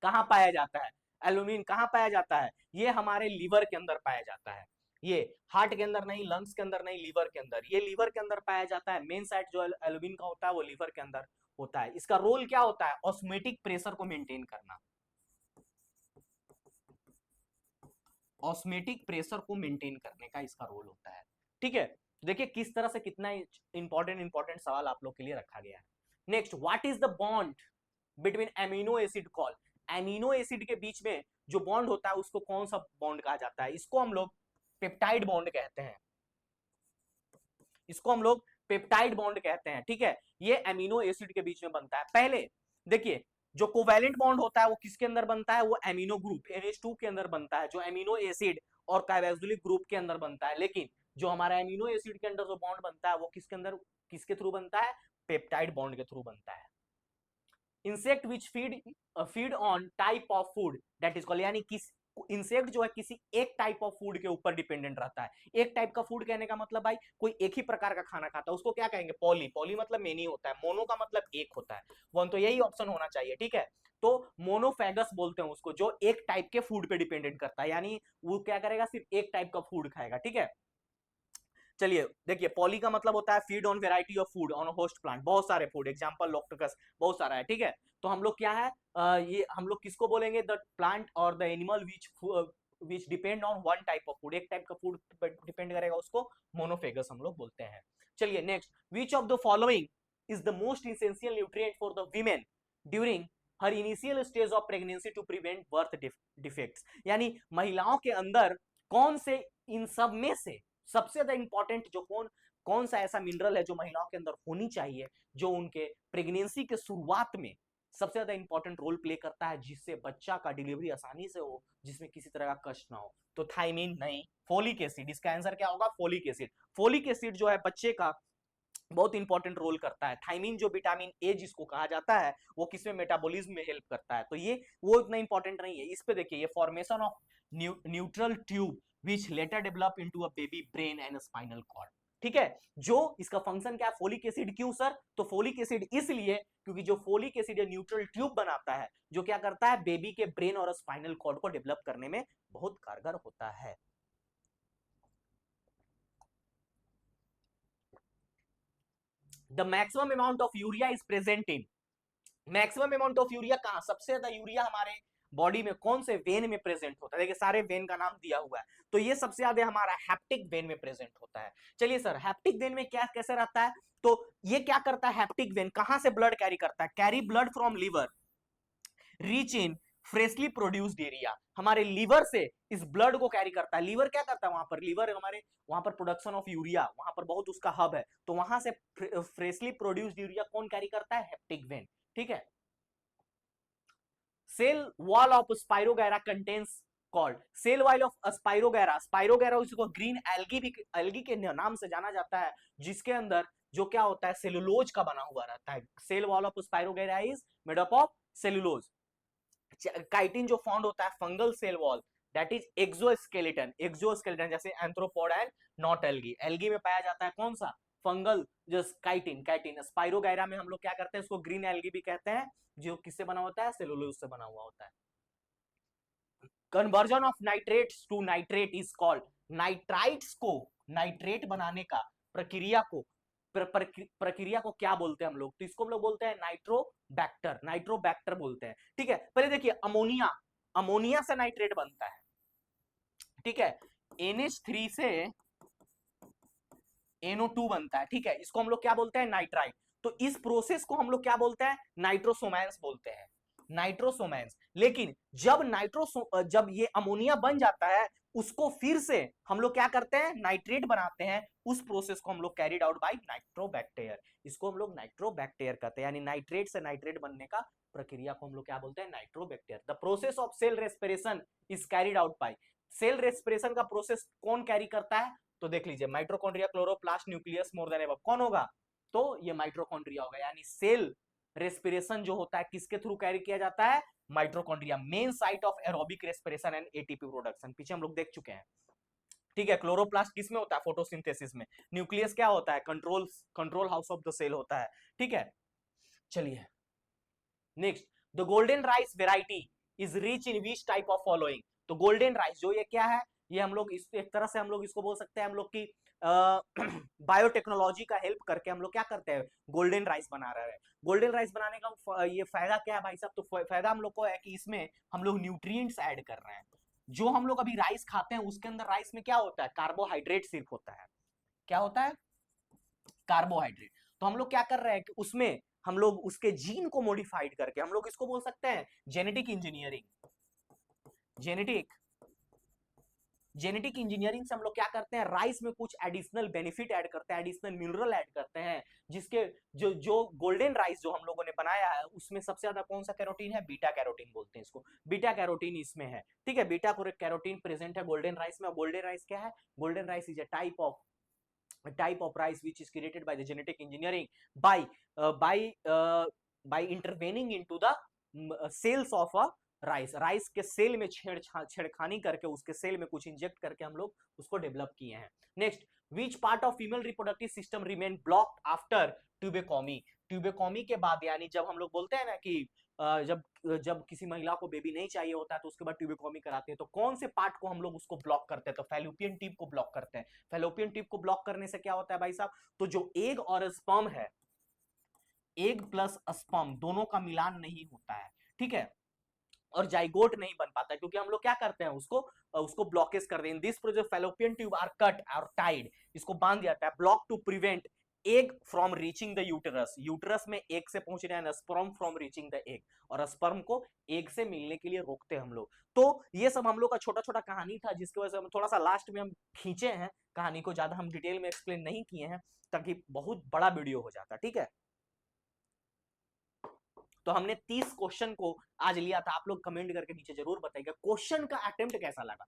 कहां पाया जाता है? एल्बुमिन कहां पाया जाता है? ये हमारे लीवर के अंदर पाया जाता है। ये हार्ट के अंदर नहीं, लंग्स के अंदर नहीं, लीवर के अंदर, ये लीवर के अंदर पाया जाता है। मेन साइट जो एल्बुमिन का होता है वो लीवर के अंदर होता है। इसका रोल क्या होता है? ऑस्मेटिक प्रेशर को मेंटेन करना, ऑस्मेटिक प्रेशर को मेंटेन करने का इसका रोल होता है। ठीक है, देखिए किस तरह से कितना इंपॉर्टेंट सवाल आप लोग के लिए रखा गया है। Next, what is the bond between amino acid call, amino acid के बीच में जो बॉन्ड होता है उसको कौन सा बॉन्ड कहा जाता है? इसको हम लोग पेप्टाइड बॉन्ड कहते हैं, इसको हम लोग पेप्टाइड बॉन्ड कहते हैं। ठीक है, ये एमिनो एसिड के बीच में बनता है। पहले देखिए, जो कोवैलेंट बॉन्ड होता है वो किसके अंदर बनता है? वो एमिनो ग्रुप NH2 के अंदर बनता है, जो एमिनो एसिड और कार्बोक्सिलिक ग्रुप के अंदर बनता है। लेकिन जो हमारा एमिनो एसिड के अंदर जो बॉन्ड बनता है वो किसके अंदर, किसके थ्रू बनता है? पेप्टाइड बॉन्ड के थ्रू बनता है। Insect which feed on type of food that is called, यानी किस इंसेक्ट जो है किसी एक टाइप ऑफ फूड के ऊपर डिपेंडेंट रहता है। एक टाइप का फूड कहने का मतलब भाई कोई एक ही प्रकार का खाना खाता है उसको क्या कहेंगे? पॉली, पॉली मतलब मेनी होता है, मोनो का मतलब एक होता है। वन तो यही ऑप्शन होना चाहिए। ठीक है, तो मोनोफेगस बोलते हैं उसको, जो एक टाइप के फूड पे डिपेंडेंट करता है, यानी वो क्या करेगा? सिर्फ एक टाइप का फूड खाएगा। ठीक है, चलिए देखिए, पॉली का मतलब होता है feed on variety of food on host plant, बहुत सारे फूड, एग्जांपल लोक्टकस, बहुत सारा है, ठीक है। तो हम लोग क्या है, ये हम लोग किसको बोलेंगे, द प्लांट और the animal which depend on one type of food, एक टाइप का फूड डिपेंड करेगा, उसको मोनोफेगस हम लोग बोलते हैं। चलिए next, which of the following is the most essential nutrient for the women during her initial stage of pregnancy to prevent birth defects, यानी महिलाओं के अंदर कौन से इन सब में से सबसे ज्यादा इंपॉर्टेंट जो कौन सा ऐसा मिनरल है जो महिलाओं के अंदर होनी चाहिए, जो उनके प्रेगनेंसी के शुरुआत में सबसे ज्यादा इंपॉर्टेंट रोल प्ले करता है, जिससे बच्चा का डिलीवरी आसानी से हो, जिसमें किसी तरह का कष्ट ना हो। तो थायमीन नहीं, फोलिक एसिड, इसका आंसर क्या होगा, फोलिक एसिड। फोलिक एसिड जो है बच्चे का बहुत इंपॉर्टेंट रोल करता है। थायमीन जो विटामिन ए जिसको कहा जाता है, वो किसमें, मेटाबॉलिज्म में हेल्प करता है, तो ये वो इतना इंपॉर्टेंट नहीं है। इस पे देखिए, ये formation of neutral tube which later develop into a baby brain and spinal cord, ठीक है। जो इसका फंक्शन क्या है, फोलिक एसिड, क्यों सर, तो फोलिक एसिड इसलिए क्योंकि जो फोलिक एसिड न्यूट्रल ट्यूब बनाता है, जो क्या करता है, बेबी के ब्रेन और स्पाइनल कॉर्ड को डेवलप करने में बहुत कारगर होता है। The maximum amount of urea is present in, maximum amount of urea कहां, सबसे ज्यादा यूरिया हमारे बॉडी में कौन से वेन में प्रेजेंट होता है, देखिए सारे वेन का नाम दिया हुआ है, तो ये सबसे ज्यादा हमारा हैप्टिक वेन में प्रेजेंट होता है। चलिए सर, हैप्टिक वेन में क्या कैसे रहता है, तो ये क्या करता है, हैप्टिक वेन कहां से ब्लड कैरी करता है, carry blood from liver reach in freshly produced area, हमारे लीवर से इस ब्लड को कैरी करता है। लीवर क्या करता है, वहां पर लीवर हमारे वहां पर प्रोडक्शन ऑफ यूरिया, वहां पर बहुत उसका हब है, तो वहां से फ्रेशली प्रोड्यूस्ड यूरिया कौन कैरी करता है, हैप्टिक वेन, ठीक है। Cell wall of Spirogyra contains called, cell wall of Spirogyra, Spirogyra उसको ग्रीन एल्गी भी, एल्गी के नाम से जाना जाता है, जिसके अंदर जो क्या होता है, सेलुलोज का बना हुआ रहता है। Cell wall of Spirogyra is made up of cellulose. Chitin जो फाउंड होता है fungal cell wall, that is exoskeleton, exoskeleton जैसे arthropod and not algae, algae में पाया जाता है कौन सा, फंगल जो काइटिन, काइटिन स्पाइरोगैरा में हम लोग क्या करते हैं, इसको ग्रीन एल्गी भी कहते हैं, जो किससे बना होता है, सेलुलोज से बना हुआ होता है। Conversion of nitrates to nitrate is called, nitrites को नाइट्रेट बनाने का प्रक्रिया को प्रक्रिया को क्या बोलते हैं हम लोग, तो इसको हम लोग बोलते हैं नाइट्रोबैक्टर, नाइट्रोबैक्टर बोलते हैं, ठीक है। पहले देखिए अमोनिया, अमोनिया से नाइट्रेट बनता है, ठीक है, NH3 से NO2 बनता है, ठीक है, इसको हम लोग क्या बोलते हैं, नाइट्राइट। तो इस प्रोसेस को हम लोग क्या बोलते हैं, नाइट्रोसोमैंस बोलते हैं, नाइट्रोसोमैंस। लेकिन जब ये अमोनिया बन जाता है, उसको फिर से हम लोग क्या करते हैं, नाइट्रेट बनाते हैं, उस प्रोसेस को हम लोग कैरिड आउट बाय नाइट्रोबैक्टीरिया, इसको हम लोग नाइट्रोबैक्टीरिया कहते हैं, यानी नाइट्रेट से नाइट्रेट बनने का प्रक्रिया को हम लोग क्या बोलते हैं, nitrobacteria. The process of cell respiration is carried out by, cell respiration का प्रोसेस कौन कैरी करता है, तो देख लीजिए mitochondria, chloroplast, nucleus, more than above, कौन होगा, तो ये माइटोकॉन्ड्रिया होगा। यानी सेल रेस्पिरेशन जो होता है किसके थ्रू कैरी किया जाता है, mitochondria, main site of aerobic respiration and ATP production, पीछे हम लोग देख चुके हैं, ठीक है। क्लोरोप्लास्ट किसमें होता है, फोटोसिंथेसिस में। न्यूक्लियस क्या होता है, control house of the cell होता है, ठीक है। चलिए next, the golden rice variety is rich in which type of following, तो गोल्डन राइस जो ये क्या है, ये हम लोग इस एक तरह से हम लोग इसको बोल सकते हैं, हम लोग की बायोटेक्नोलॉजी का हेल्प करके हम लोग क्या करते हैं, गोल्डन राइस बना रहे हैं। गोल्डन राइस बनाने का ये फायदा क्या है भाई साहब, तो फायदा हम लोग को है कि इसमें हम लोग न्यूट्रिएंट्स ऐड कर रहे हैं। जो हम लोग अभी राइस खाते हैं उसके अंदर राइस में क्या होता है, कार्बोहाइड्रेट सिर्फ होता है, क्या होता है, कार्बोहाइड्रेट। तो हम लोग क्या कर रहे हैं कि उसमें हम लोग उसके जीन को मॉडिफाइड करके हम लोग इसको बोल सकते हैं genetic engineering, genetic genetic engineering से हम लोग क्या करते हैं, राइस में कुछ एडिशनल बेनिफिट ऐड करते हैं, एडिशनल मिनरल ऐड करते हैं, जिसके जो गोल्डन राइस जो हम लोगों ने बनाया है उसमें सबसे ज्यादा कौन सा कैरोटीन है, बीटा कैरोटीन बोलते हैं इसको, बीटा कैरोटीन इसमें है, ठीक है। बीटा कैरोटीन प्रेजेंट है गोल्डन राइस में। गोल्डन राइस क्या है, golden rice is a type of rice which is created by the genetic engineering by by intervening into the cells of a rice के cell में छेड़खानी करके उसके cell में कुछ इंजेक्ट करके हम लोग उसको डेवलप किए हैं। Next, which part of female reproductive system remain blocked after tubectomy, tubectomy के बाद, यानी जब हम लोग बोलते हैं ना कि जब जब किसी महिला को बेबी नहीं चाहिए होता है तो उसके बाद ट्यूबेक्टोमी कराते हैं, तो कौन से पार्ट को हम लोग उसको ब्लॉक करते हैं? तो फैलोपियन ट्यूब को ब्लॉक करते हैं। फैलोपियन ट्यूब को ब्लॉक करने से क्या होता है भाई साहब? तो जो एग और स्पर्म है, एग प्लस स्पर्म दोनों का मिलान नहीं होता है, ठीक है, और जाइगोट नहीं बन पाता है, क्योंकि हम लोग क्या करते हैं, उसको ब्लॉकेज कर दें। This process fallopian tube are cut और टाइड, इसको बांध दिया जाता है, block to prevent egg from reaching the uterus, uterus में एग से पहुंच रहे हैं, sperm from reaching the egg, और स्पर्म को एग से मिलने के लिए रोकते हैं हम लोग। तो ये सब हम लोग का छोटा छोटा कहानी था, जिसकी वजह से हम थोड़ा सा लास्ट में हम खींचे हैं कहानी को, ज्यादा हम डिटेल में एक्सप्लेन नहीं किए हैं ताकि बहुत बड़ा वीडियो हो जाता, ठीक है। तो हमने 30 क्वेश्चन को आज लिया था। आप लोग कमेंट करके नीचे जरूर बताइएगा क्वेश्चन का अटेम्प्ट कैसा लगा,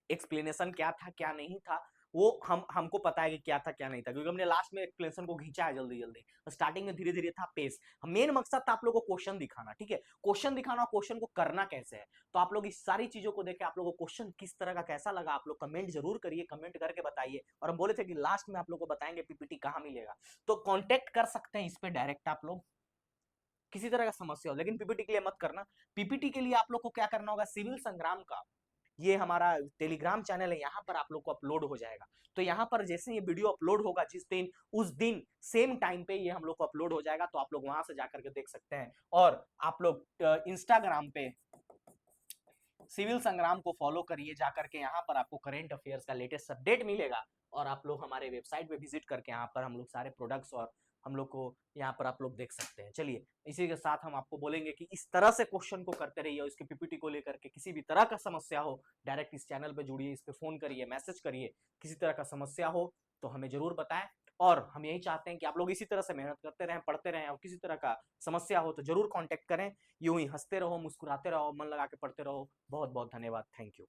एक्सप्लेनेशन क्या था क्या नहीं था, वो हमको पता है कि क्या था क्या नहीं था, क्योंकि हमने लास्ट में एक्सप्लेनेशन को खींचा है जल्दी जल्दी, स्टार्टिंग में धीरे धीरे था पेस। मेन मकसद था आप लोगों को क्वेश्चन दिखाना, ठीक है, क्वेश्चन दिखाना, क्वेश्चन को करना कैसे है। तो आप लोग इस सारी चीजों को देखे, आप लोगों को क्वेश्चन किस तरह का कैसा लगा, आप लोग कमेंट जरूर करिए, कमेंट करके बताइए। और हम बोले थे कि लास्ट में आप लोग को बताएंगे पीपीटी कहाँ मिलेगा, तो कॉन्टेक्ट कर सकते हैं इस पे डायरेक्ट आप लोग, किसी तरह का समस्या हो। लेकिन पीपीटी के लिए मत करना, पीपीटी के लिए आप लोग को क्या करना होगा, सिविल संग्राम का ये हमारा टेलीग्राम चैनल है, यहाँ पर आप लोग को अपलोड हो जाएगा। तो यहाँ पर जैसे ये वीडियो अपलोड होगा जिस दिन, उस दिन सेम टाइम पे ये हम लोग को अपलोड हो जाएगा, तो आप लोग वहां से जाकर के देख सकते हैं। और आप लोग इंस्टाग्राम पे सिविल संग्राम को फॉलो करिए जाकर के, यहाँ पर आपको करंट अफेयर्स का लेटेस्ट अपडेट मिलेगा। और आप लोग हमारे वेबसाइट पे विजिट करके यहाँ पर हम लोग सारे प्रोडक्ट्स और हम लोग को यहाँ पर आप लोग देख सकते हैं। चलिए, इसी के साथ हम आपको बोलेंगे कि इस तरह से क्वेश्चन को करते रहिए, और इसके पीपीटी को लेकर के किसी भी तरह का समस्या हो, डायरेक्ट इस चैनल पे जुड़िए, इस पे फोन करिए, मैसेज करिए, किसी तरह का समस्या हो तो हमें जरूर बताएं। और हम यही चाहते हैं कि आप लोग इसी तरह से मेहनत करते रहें, पढ़ते रहें, और किसी तरह का समस्या हो तो जरूर कांटेक्ट करें। यूं ही हंसते रहो, मुस्कुराते रहो, मन लगा के पढ़ते रहो। बहुत बहुत धन्यवाद, थैंक यू।